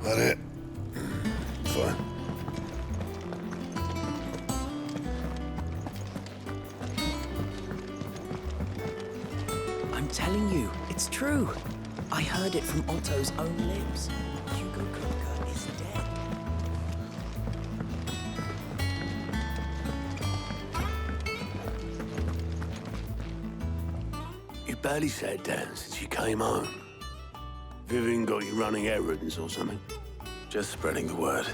That it? Fine. I'm telling you, it's true. I heard it from Otto's own lips. Hugo Kupka is dead. You barely sat down since you came home. Vivian got you running errands or something? Just spreading the word.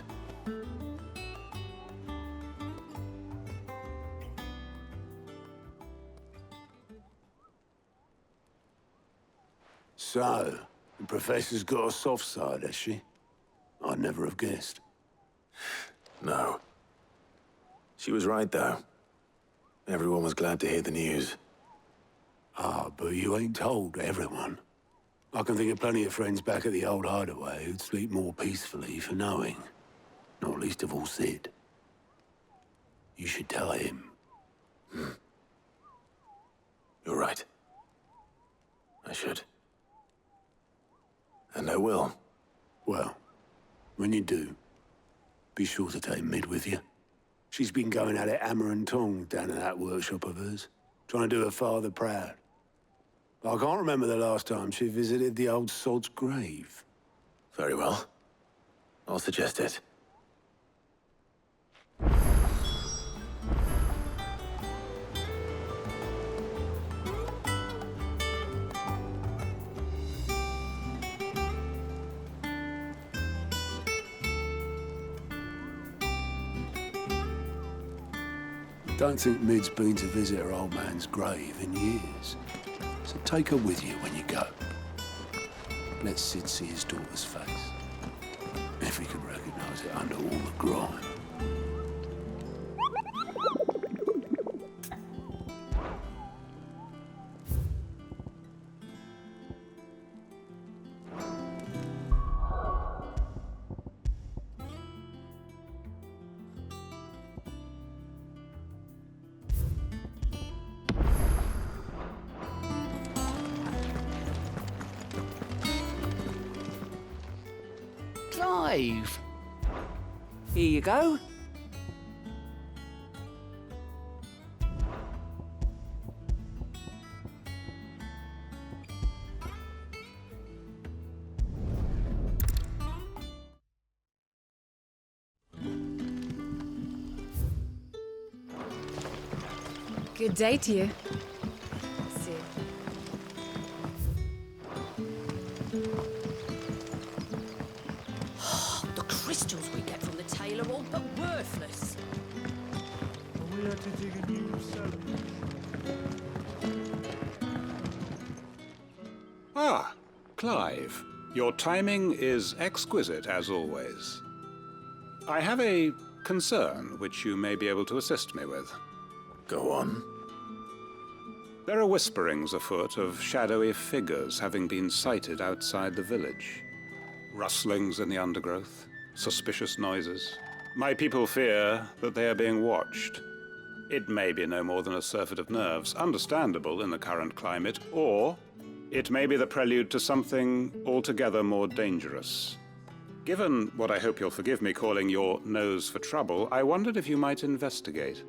So, the Professor's got a soft side, has she? I'd never have guessed. No. She was right, though. Everyone was glad to hear the news. Ah, but you ain't told everyone. I can think of plenty of friends back at the old hideaway who'd sleep more peacefully for knowing. Not least of all Sid. You should tell him. You're right. I should. And I will. Well, when you do, be sure to take Mid with you. She's been going at it hammer and tongs down in that workshop of hers, trying to do her father proud. I can't remember the last time she visited the old sod's grave. Very well. I'll suggest it. Don't think Mid's been to visit her old man's grave in years. So take her with you when you go. Let Sid see his daughter's face. If he can recognize it under all the grime. Clive! Here you go. Good day to you. The crystals we get from the tailor are all but worthless. We had to dig a new cellar. Ah, Clive. Your timing is exquisite, as always. I have a concern which you may be able to assist me with. Go on. There are whisperings afoot of shadowy figures having been sighted outside the village. Rustlings in the undergrowth, suspicious noises. My people fear that they are being watched. It may be no more than a surfeit of nerves, understandable in the current climate, or it may be the prelude to something altogether more dangerous. Given what I hope you'll forgive me calling your nose for trouble, I wondered if you might investigate.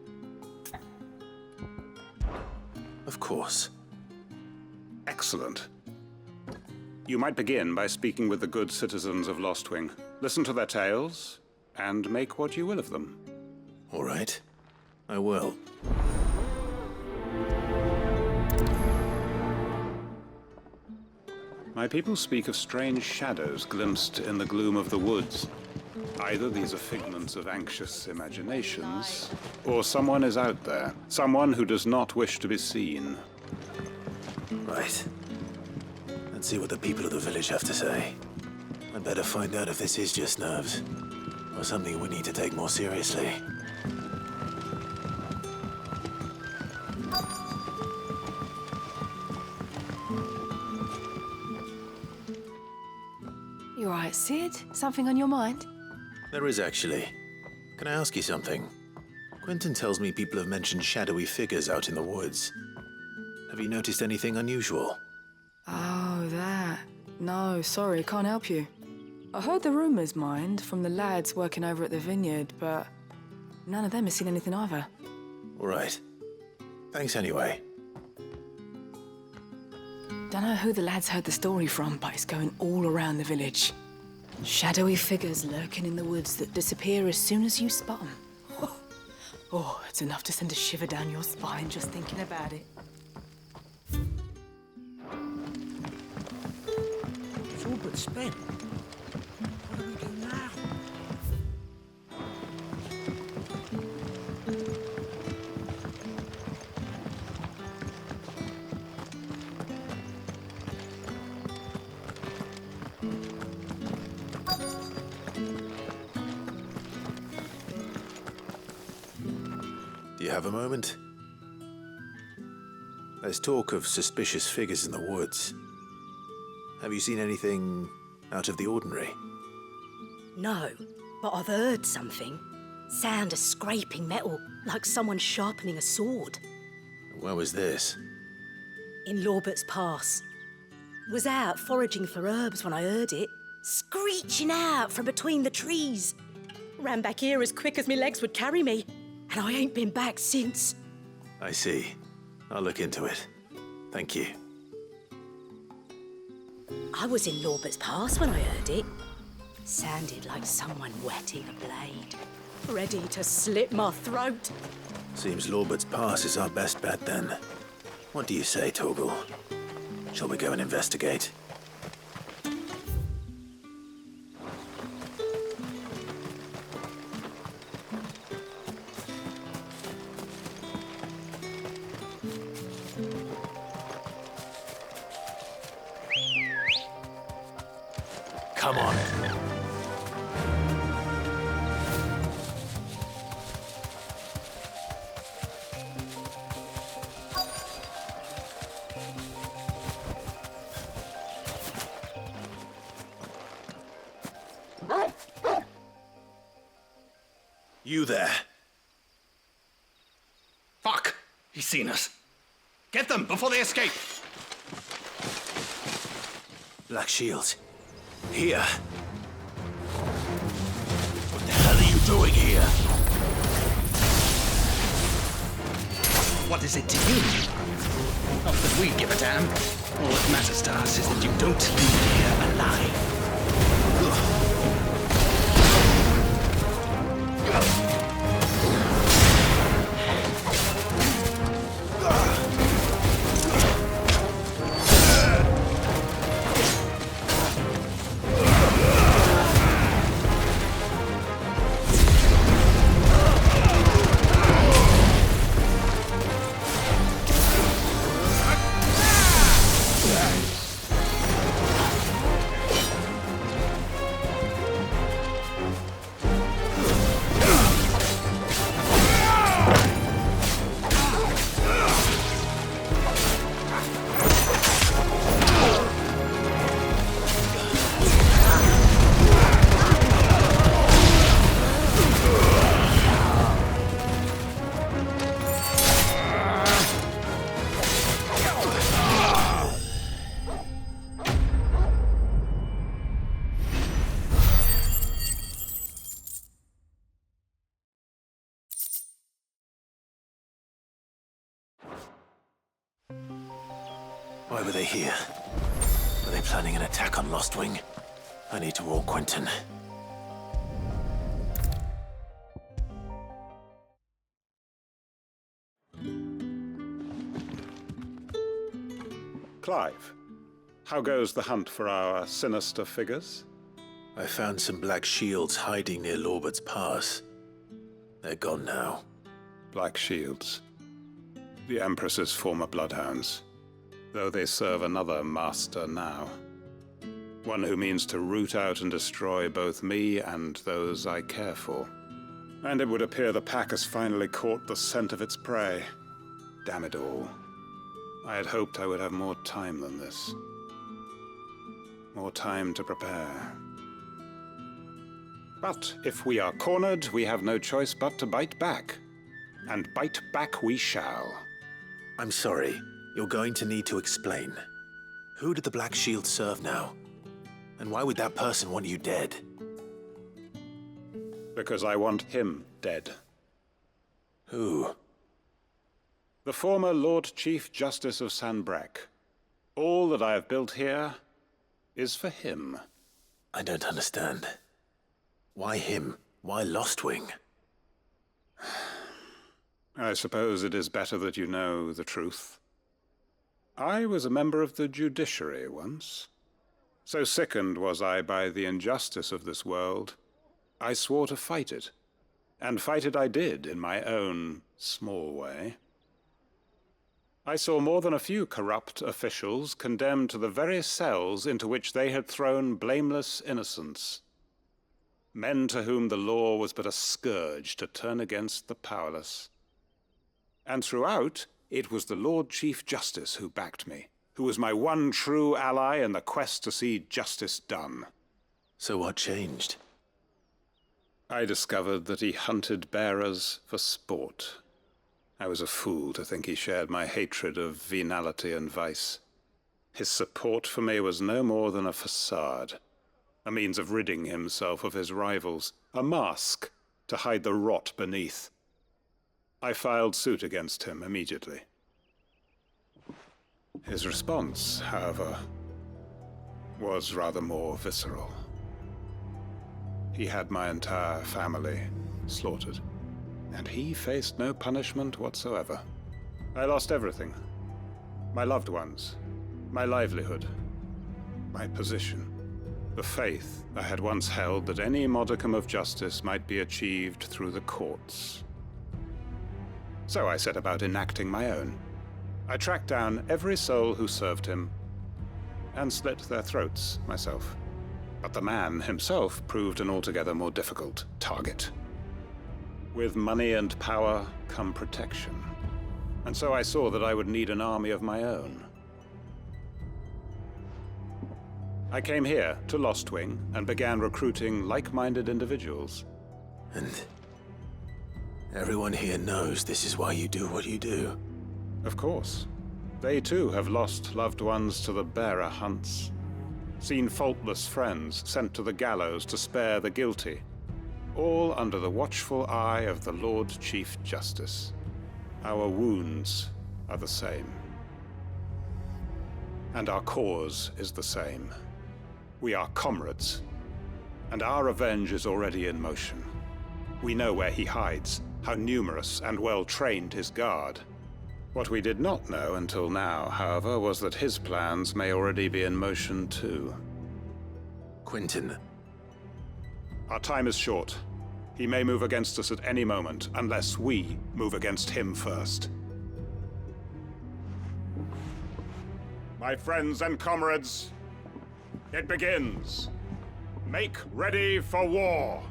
Of course. Excellent. You might begin by speaking with the good citizens of Lostwing. Listen to their tales, and make what you will of them. All right. I will. My people speak of strange shadows glimpsed in the gloom of the woods. Either these are figments of anxious imaginations, or someone is out there. Someone who does not wish to be seen. Right. Let's see what the people of the village have to say. I'd better find out if this is just nerves, or something we need to take more seriously. You all right, Sid? Something on your mind? There is actually. Can I ask you something? Quentin tells me people have mentioned shadowy figures out in the woods. Have you noticed anything unusual? Oh, that. No, sorry, can't help you. I heard the rumours, mind, from the lads working over at the vineyard, but none of them has seen anything either. All right. Thanks anyway. Don't know who the lads heard the story from, but it's going all around the village. Shadowy figures lurking in the woods that disappear as soon as you spot them. Oh, it's enough to send a shiver down your spine just thinking about it. It's all but spent. What do we do now? Do you have a moment? There's talk of suspicious figures in the woods. Have you seen anything out of the ordinary? No, but I've heard something. Sound of scraping metal, like someone sharpening a sword. Where was this? In Lorbert's Pass. Was out foraging for herbs when I heard it, screeching out from between the trees. Ran back here as quick as my legs would carry me, and I ain't been back since. I see. I'll look into it. Thank you. I was in Lorbert's Pass when I heard it. Sounded like someone whetting a blade, ready to slit my throat. Seems Lorbert's Pass is our best bet then. What do you say, Torgal? Shall we go and investigate? Come on. You there. Fuck! He's seen us. Get them before they escape! Black Shields. Here. What the hell are you doing here? What is it to you? Not that we give a damn. All that matters to us is that you don't leave here alive. Why were they here? Were they planning an attack on Lostwing? I need to warn Quentin. Clive, how goes the hunt for our sinister figures? I found some black shields hiding near Lorbert's Pass. They're gone now. Black shields. The Empress's former bloodhounds. Though they serve another master now. One who means to root out and destroy both me and those I care for. And it would appear the pack has finally caught the scent of its prey. Damn it all. I had hoped I would have more time than this. More time to prepare. But if we are cornered, we have no choice but to bite back. And bite back we shall. I'm sorry. You're going to need to explain. Who did the Black Shield serve now? And why would that person want you dead? Because I want him dead. Who? The former Lord Chief Justice of Sanbreque. All that I have built here is for him. I don't understand. Why him? Why Lostwing? I suppose it is better that you know the truth. I was a member of the judiciary once. So sickened was I by the injustice of this world, I swore to fight it. And fight it I did, in my own small way. I saw more than a few corrupt officials condemned to the very cells into which they had thrown blameless innocents. Men to whom the law was but a scourge to turn against the powerless. And throughout, it was the Lord Chief Justice who backed me, who was my one true ally in the quest to see justice done. So what changed? I discovered that he hunted bearers for sport. I was a fool to think he shared my hatred of venality and vice. His support for me was no more than a facade, a means of ridding himself of his rivals, a mask to hide the rot beneath. I filed suit against him immediately. His response, however, was rather more visceral. He had my entire family slaughtered, and he faced no punishment whatsoever. I lost everything. My loved ones, my livelihood, my position, the faith I had once held that any modicum of justice might be achieved through the courts. So I set about enacting my own. I tracked down every soul who served him, and slit their throats myself. But the man himself proved an altogether more difficult target. With money and power come protection. And so I saw that I would need an army of my own. I came here to Lostwing and began recruiting like-minded individuals. And everyone here knows this is why you do what you do. Of course. They too have lost loved ones to the bearer hunts. Seen faultless friends sent to the gallows to spare the guilty. all under the watchful eye of the Lord Chief Justice. Our wounds are the same. And our cause is the same. We are comrades, and our revenge is already in motion. We know where he hides, how numerous and well-trained his guard. What we did not know until now, however, was that his plans may already be in motion too. Quentin. Our time is short. He may move against us at any moment, unless we move against him first. My friends and comrades, it begins. Make ready for war.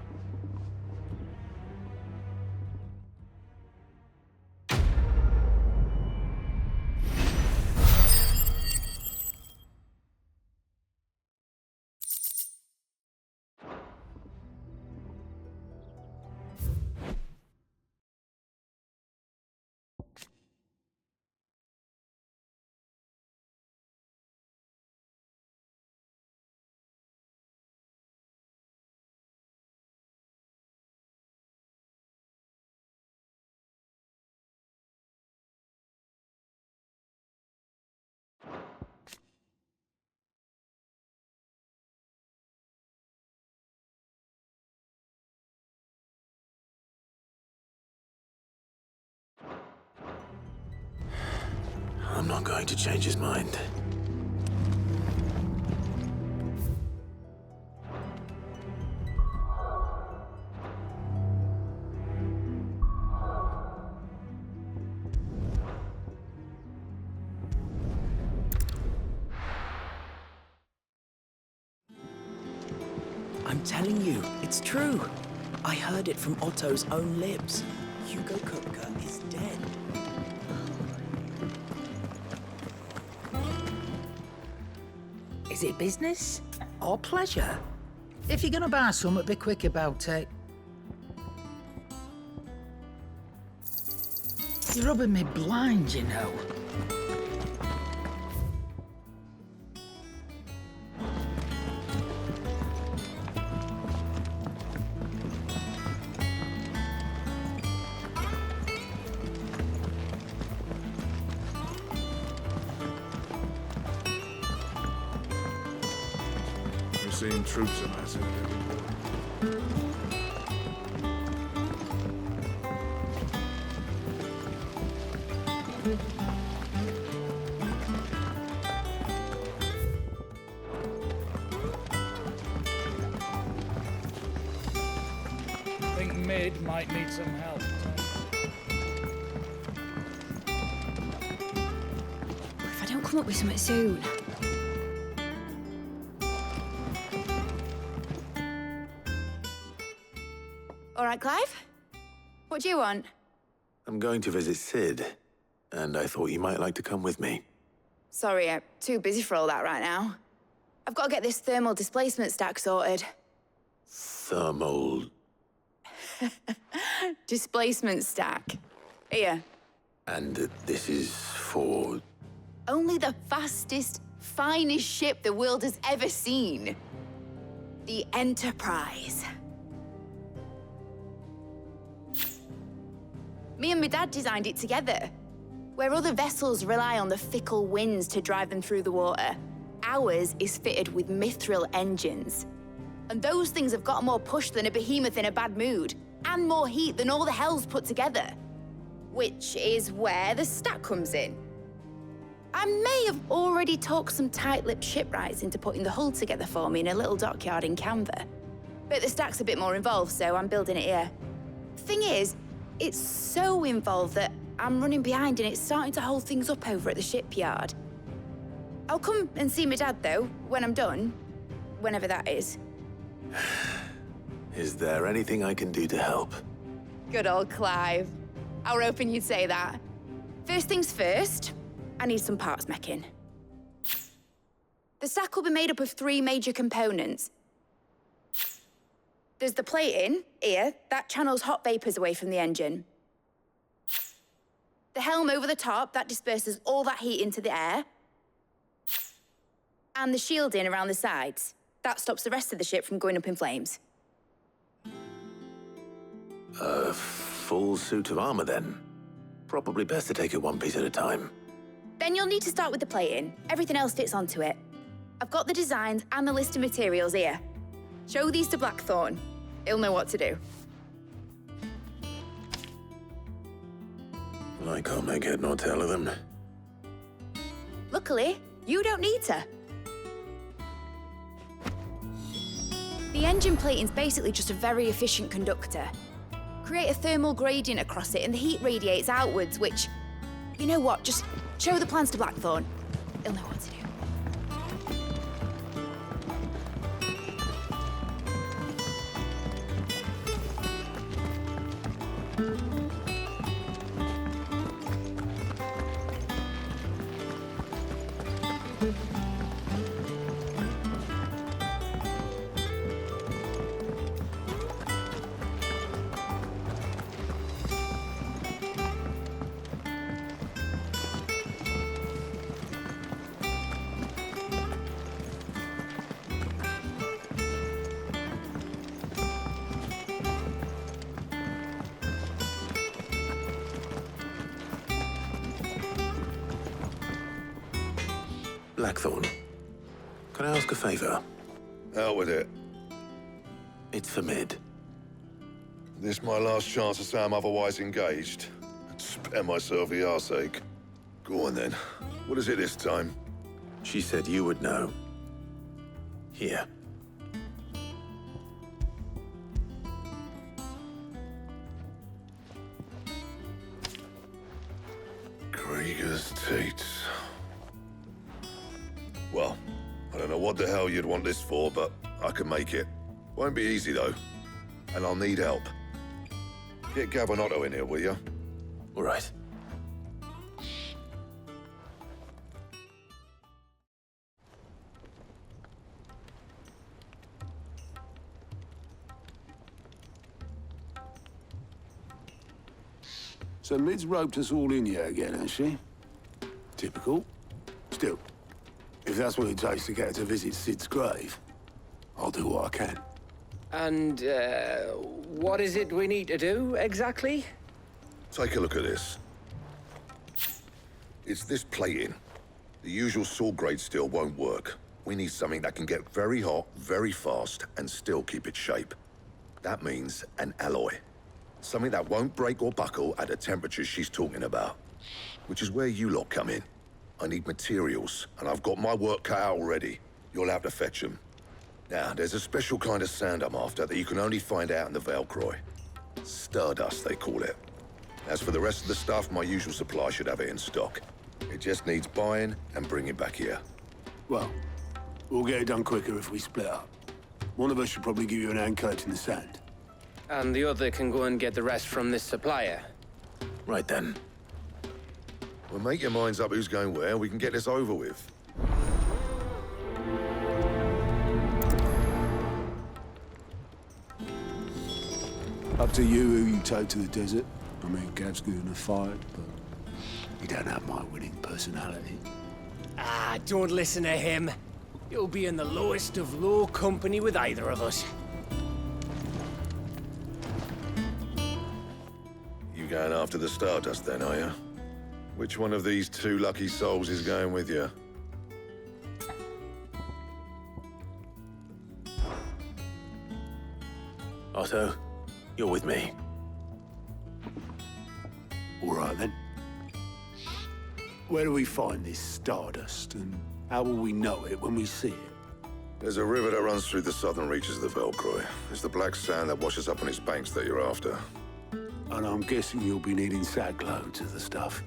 I'm not going to change his mind. I'm telling you, it's true. I heard it from Otto's own lips. Hugo Kupka is dead. Is it business or pleasure? If you're gonna buy something, be quick about it. You're rubbing me blind, you know. We're seeing troops amassing at every port. Think Mid might need some help. If I don't come up with something soon. All right, Clive? What do you want? I'm going to visit Sid, and I thought you might like to come with me. Sorry, I'm too busy for all that right now. I've got to get this thermal displacement stack sorted. Thermal... Displacement stack. Here. And this is for... Only the fastest, finest ship the world has ever seen. The Enterprise. Me and my dad designed it together. Where other vessels rely on the fickle winds to drive them through the water, ours is fitted with mithril engines. And those things have got more push than a behemoth in a bad mood, and more heat than all the hells put together. Which is where the stack comes in. I may have already talked some tight-lipped shipwrights into putting the hull together for me in a little dockyard in Canva. But the stack's a bit more involved, so I'm building it here. Thing is, it's so involved that I'm running behind and it's starting to hold things up over at the shipyard. I'll come and see my dad, though, when I'm done. Whenever that is. Is there anything I can do to help? Good old Clive. I were hoping you'd say that. First things first, I need some parts meching. The stack will be made up of 3 major components. There's the plating, here, that channels hot vapors away from the engine. The helm over the top, that disperses all that heat into the air. And the shielding around the sides, that stops the rest of the ship from going up in flames. A full suit of armor, then. Probably best to take it one piece at a time. Then you'll need to start with the plating. Everything else fits onto it. I've got the designs and the list of materials here. Show these to Blackthorn. He'll know what to do. I can't make head nor tail of them. Luckily, you don't need to. The engine plating's basically just a very efficient conductor. Create a thermal gradient across it and the heat radiates outwards, which... You know what? Just show the plans to Blackthorn. He'll know what to do. Blackthorn, can I ask a favor? Out with it. It's for Mid. This my last chance to say I'm otherwise engaged. Spare myself the arseache. Go on then. What is it this time? She said you would know. Here. Krieger's Teats. Well, I don't know what the hell you'd want this for, but I can make it. Won't be easy, though. And I'll need help. Get Gabonotto in here, will you? All right. So Mid's roped us all in here again, has she? Typical. Still, if that's what it takes to get her to visit Sid's grave, I'll do what I can. And, what is it we need to do, exactly? Take a look at this. It's this plating. The usual sword grade steel won't work. We need something that can get very hot, very fast, and still keep its shape. That means an alloy. Something that won't break or buckle at the temperatures she's talking about. Which is where you lot come in. I need materials, and I've got my work cut out already. You'll have to fetch them. Now, there's a special kind of sand I'm after that you can only find out in the Velcroy. Stardust, they call it. As for the rest of the stuff, my usual supply should have it in stock. It just needs buying and bringing back here. Well, we'll get it done quicker if we split up. One of us should probably give you an hand coat in the sand. And the other can go and get the rest from this supplier. Right then. Well, make your minds up who's going where, and we can get this over with. Up to you who you take to the desert. I mean, Gav's good in a fight, but you don't have my winning personality. Ah, don't listen to him. You'll be in the lowest of low company with either of us. You going after the Stardust then, are you? Which one of these two lucky souls is going with you? Otto, you're with me. All right, then. Where do we find this Stardust, and how will we know it when we see it? There's a river that runs through the southern reaches of the Velcroy. It's the black sand that washes up on its banks that you're after. And I'm guessing you'll be needing sack loads of the stuff.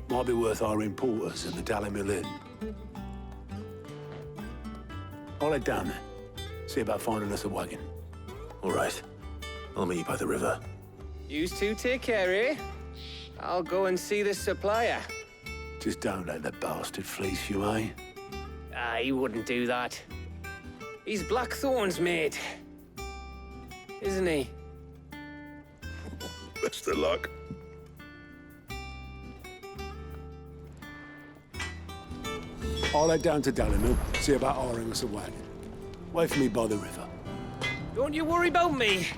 Might be worth our importers at the Dalimil Inn. I'll head down there. See about finding us a wagon. All right. I'll meet you by the river. You two take care, eh? I'll go and see this supplier. Just don't let the bastard fleece you, eh? Ah, he wouldn't do that. He's Blackthorn's mate. Isn't he? Best of luck. I'll head down to Dalimil, see about hiring us a wagon. Wait for me by the river. Don't you worry about me.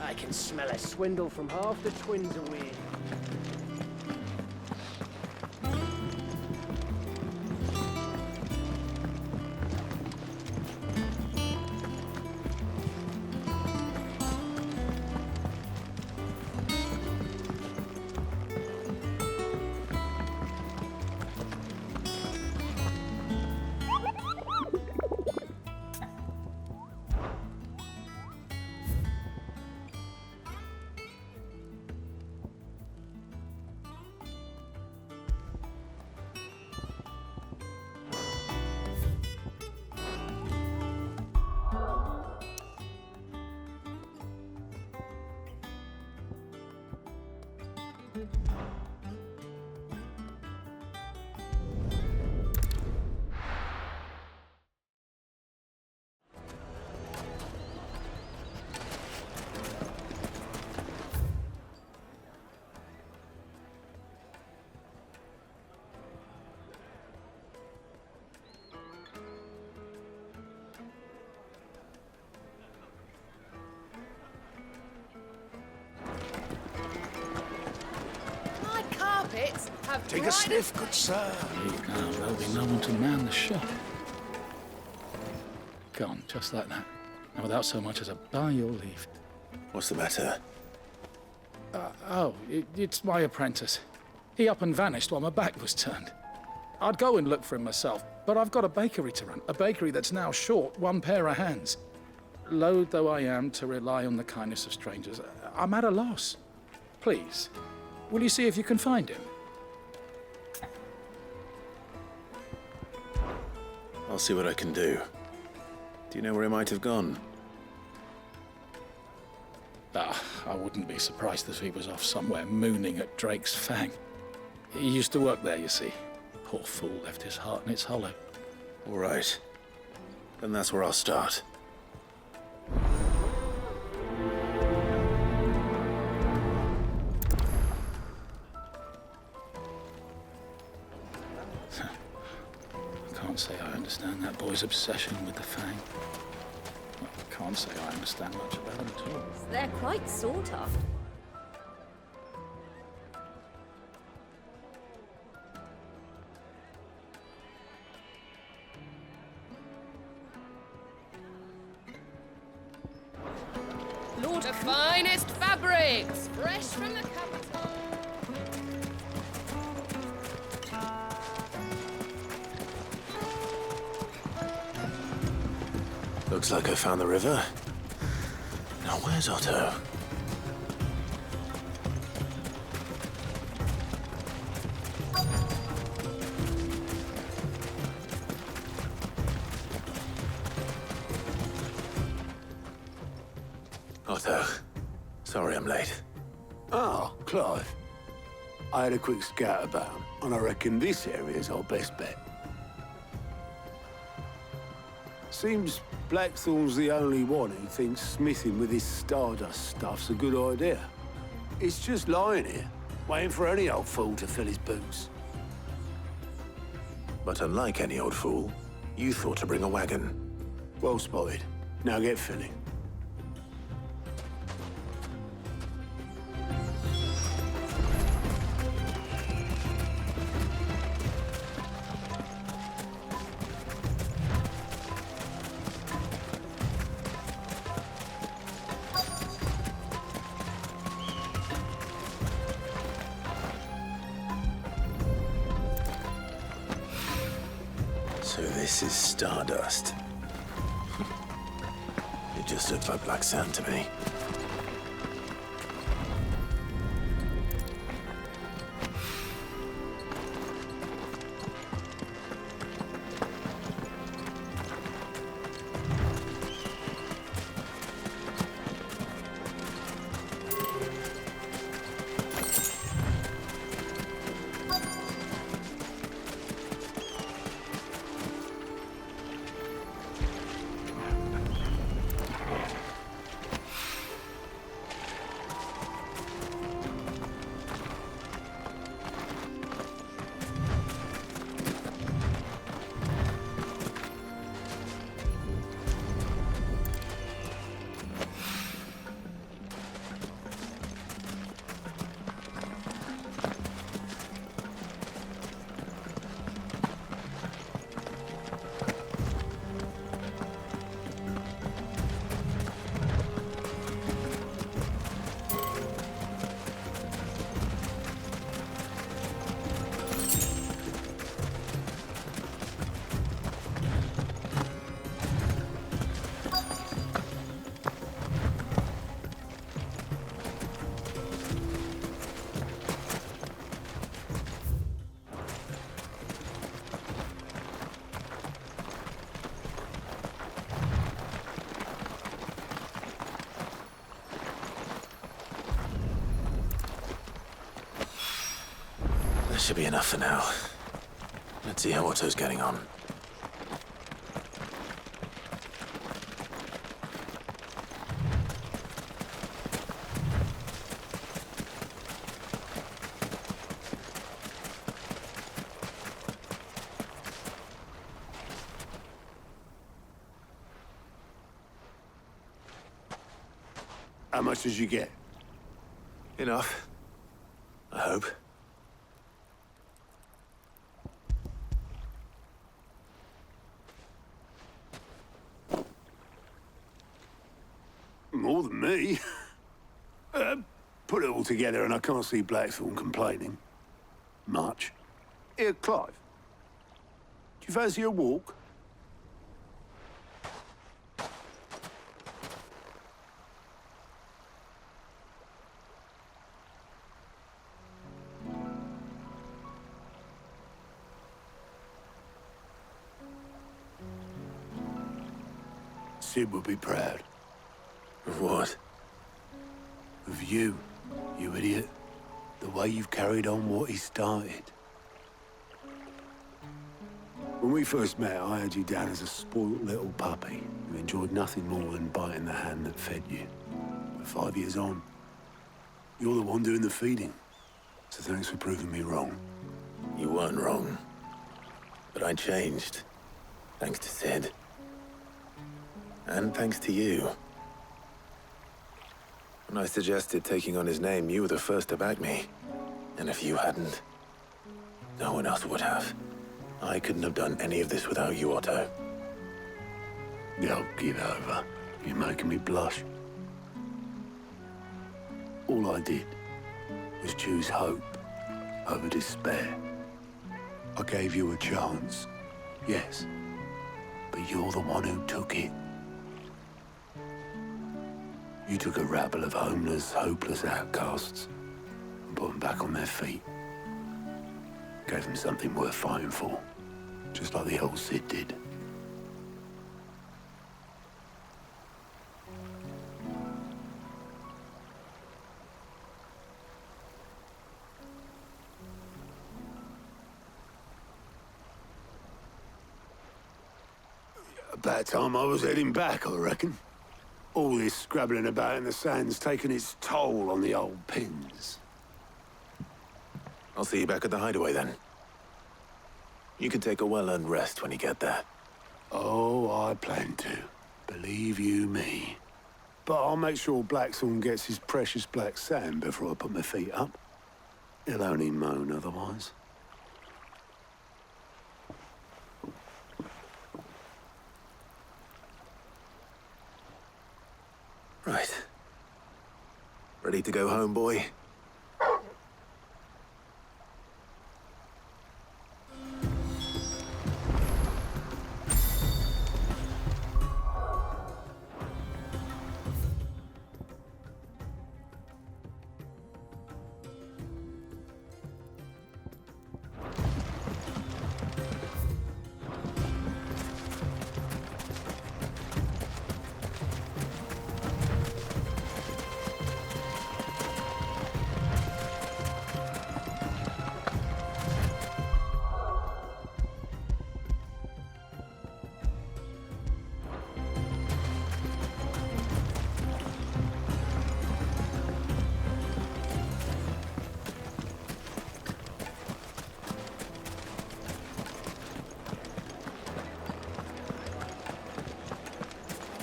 I can smell a swindle from half the twins away. Carpets have Take a sniff, good sir. Now there'll be no one to man the shop. Gone, just like that. And without so much as a by your leave. What's the matter? It's my apprentice. He up and vanished while my back was turned. I'd go and look for him myself, but I've got a bakery to run. A bakery that's now short one pair of hands. Loath though I am to rely on the kindness of strangers, I'm at a loss. Please, will you see if you can find him? I'll see what I can do. Do you know where he might have gone? I wouldn't be surprised if he was off somewhere mooning at Drake's Fang. He used to work there, you see. Poor fool left his heart in its hollow. All right. Then that's where I'll start. I can't say I understand that boy's obsession with the Fang. I can't say I understand much about him at all. They're quite sought after. Lord, the finest fabrics, fresh from the capital. Looks like I found the river. Now where's Otto? Otto, sorry I'm late. Oh, Clive. I had a quick scout about, and I reckon this area's our best bet. Seems Blackthorn's the only one who thinks smithing with this Stardust stuff's a good idea. It's just lying here, waiting for any old fool to fill his boots. But unlike any old fool, you thought to bring a wagon. Well spotted. Now get filling. So this is Stardust. It just looked like black sand to me. should be enough for now. Let's see how Otto's getting on. How much did you get? Enough. I hope. More than me. Put it all together and I can't see Blackthorn complaining. Much. Here, Clive. Do you fancy a walk? Sid would be proud. Of what? Of you, you idiot. The way you've carried on what he started. When we first met, I had you down as a spoilt little puppy who enjoyed nothing more than biting the hand that fed you. But 5 years on, you're the one doing the feeding. So thanks for proving me wrong. You weren't wrong. But I changed. Thanks to Sid. And thanks to you. When I suggested taking on his name, you were the first to back me. And if you hadn't, no one else would have. I couldn't have done any of this without you, Otto. Yo, give over. You're making me blush. All I did was choose hope over despair. I gave you a chance, yes, but you're the one who took it. You took a rabble of homeless, hopeless outcasts and put them back on their feet. Gave them something worth fighting for, just like the old Sid did. About time I was heading back, I reckon. All this scrabbling about in the sand's taken its toll on the old pins. I'll see you back at the hideaway then. You can take a well-earned rest when you get there. Oh, I plan to. Believe you me. But I'll make sure Blackthorn gets his precious black sand before I put my feet up. He'll only moan otherwise. Right. Ready to go home, boy?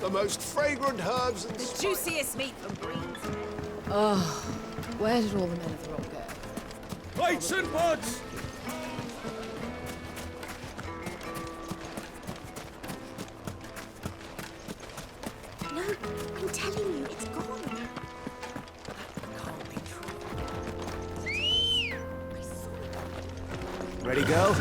The most fragrant herbs and The juiciest meat from greens. Oh, where did all the men of the rock go? Plates and pods! No, I'm telling you, it's gone. Ready, go?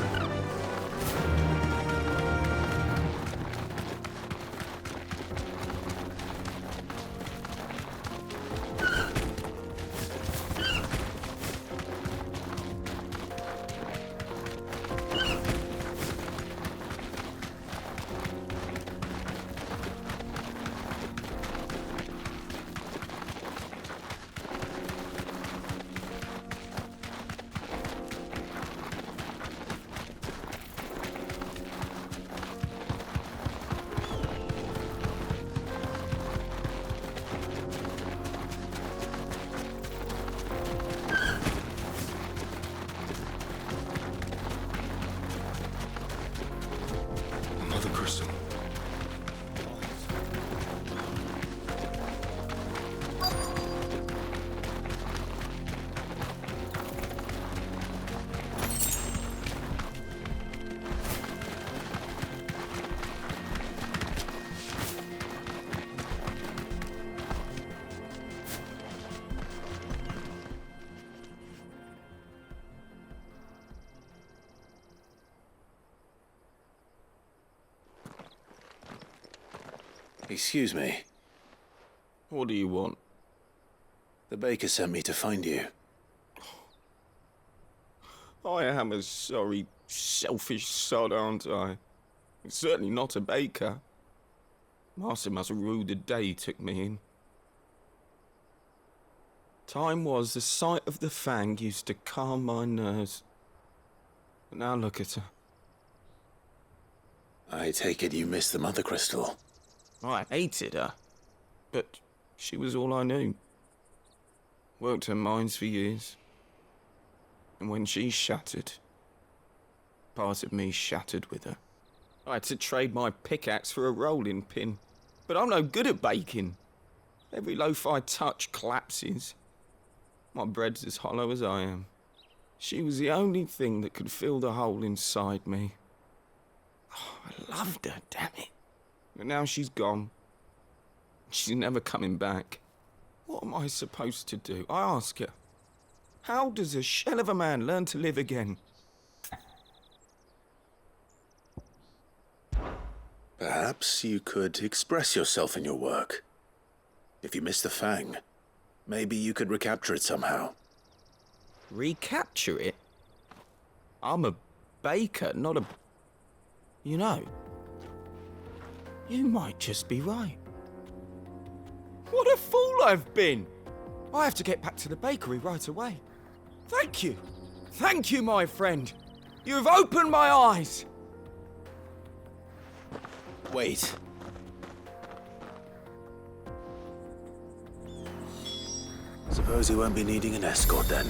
Excuse me. What do you want? The baker sent me to find you. I am a sorry, selfish sod, aren't I? Certainly not a baker. Master must have ruled the day he took me in. Time was the sight of the fang used to calm my nerves. But now look at her. I take it you missed the Mother Crystal. I hated her, but she was all I knew. Worked her mines for years. And when she shattered, part of me shattered with her. I had to trade my pickaxe for a rolling pin, but I'm no good at baking. Every loaf I touch collapses. My bread's as hollow as I am. She was the only thing that could fill the hole inside me. Oh, I loved her, damn it. But now she's gone. She's never coming back. What am I supposed to do? I ask her. How does a shell of a man learn to live again? Perhaps you could express yourself in your work. If you miss the fang, maybe you could recapture it somehow. Recapture it? I'm a baker, not a... You know, you might just be right. What a fool I've been! I have to get back to the bakery right away. Thank you. Thank you, my friend. You've opened my eyes. Wait. Suppose you won't be needing an escort then.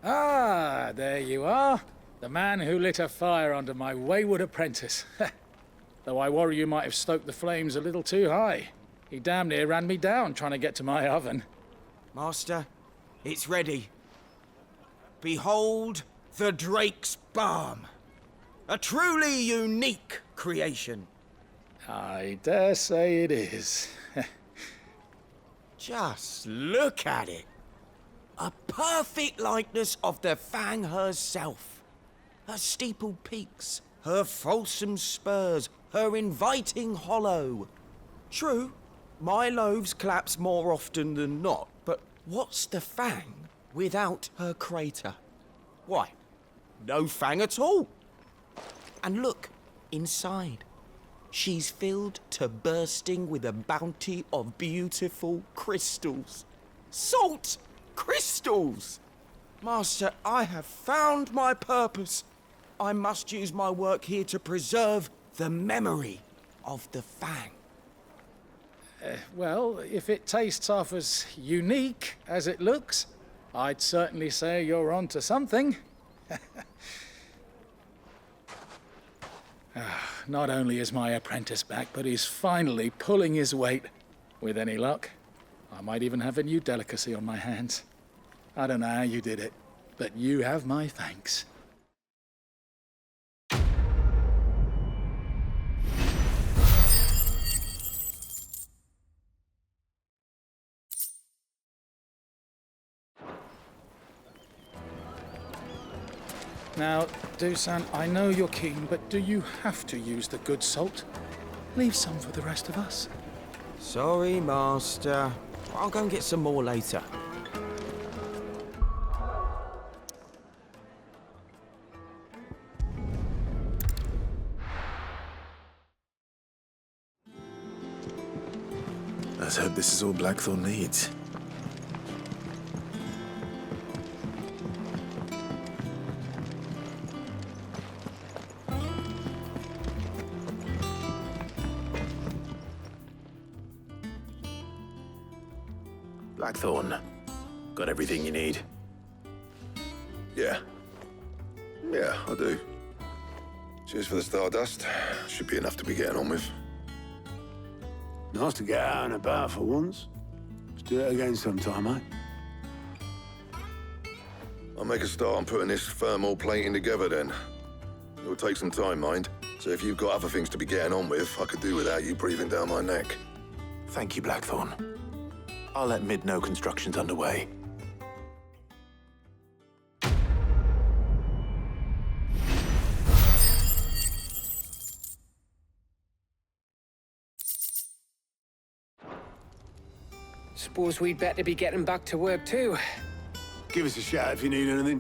Ah, there you are. The man who lit a fire under my wayward apprentice. Though I worry you might have stoked the flames a little too high. He damn near ran me down trying to get to my oven. Master, it's ready. Behold the Drake's Balm. A truly unique creation. I dare say it is. Just look at it. A perfect likeness of the Fang herself. Her steepled peaks, her fulsome spurs, her inviting hollow. True, my loaves collapse more often than not, but what's the Fang without her crater? Why, no Fang at all. And look, inside. She's filled to bursting with a bounty of beautiful crystals. Salt crystals! Master, I have found my purpose. I must use my work here to preserve the memory of the Fang. Well, if it tastes half as unique as it looks, I'd certainly say you're onto something. Not only is my apprentice back, but he's finally pulling his weight. With any luck, I might even have a new delicacy on my hands. I don't know how you did it, but you have my thanks. Now, Dusan, I know you're keen, but do you have to use the good salt? Leave some for the rest of us. Sorry, Master. I'll go and get some more later. Let's hope this is all Blackthorn needs. Blackthorn, got everything you need? Yeah. Yeah, I do. Cheers for the Stardust. Should be enough to be getting on with. Nice to get out and about for once. Let's do it again sometime, eh? I'll make a start on putting this thermal plating together then. It'll take some time, mind. So if you've got other things to be getting on with, I could do without you breathing down my neck. Thank you, Blackthorn. I'll let Mid know construction's underway. Suppose we'd better be getting back to work too. Give us a shout if you need anything.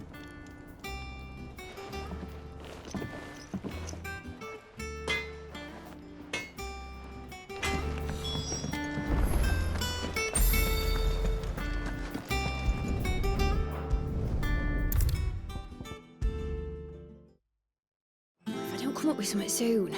If I don't come up with something soon,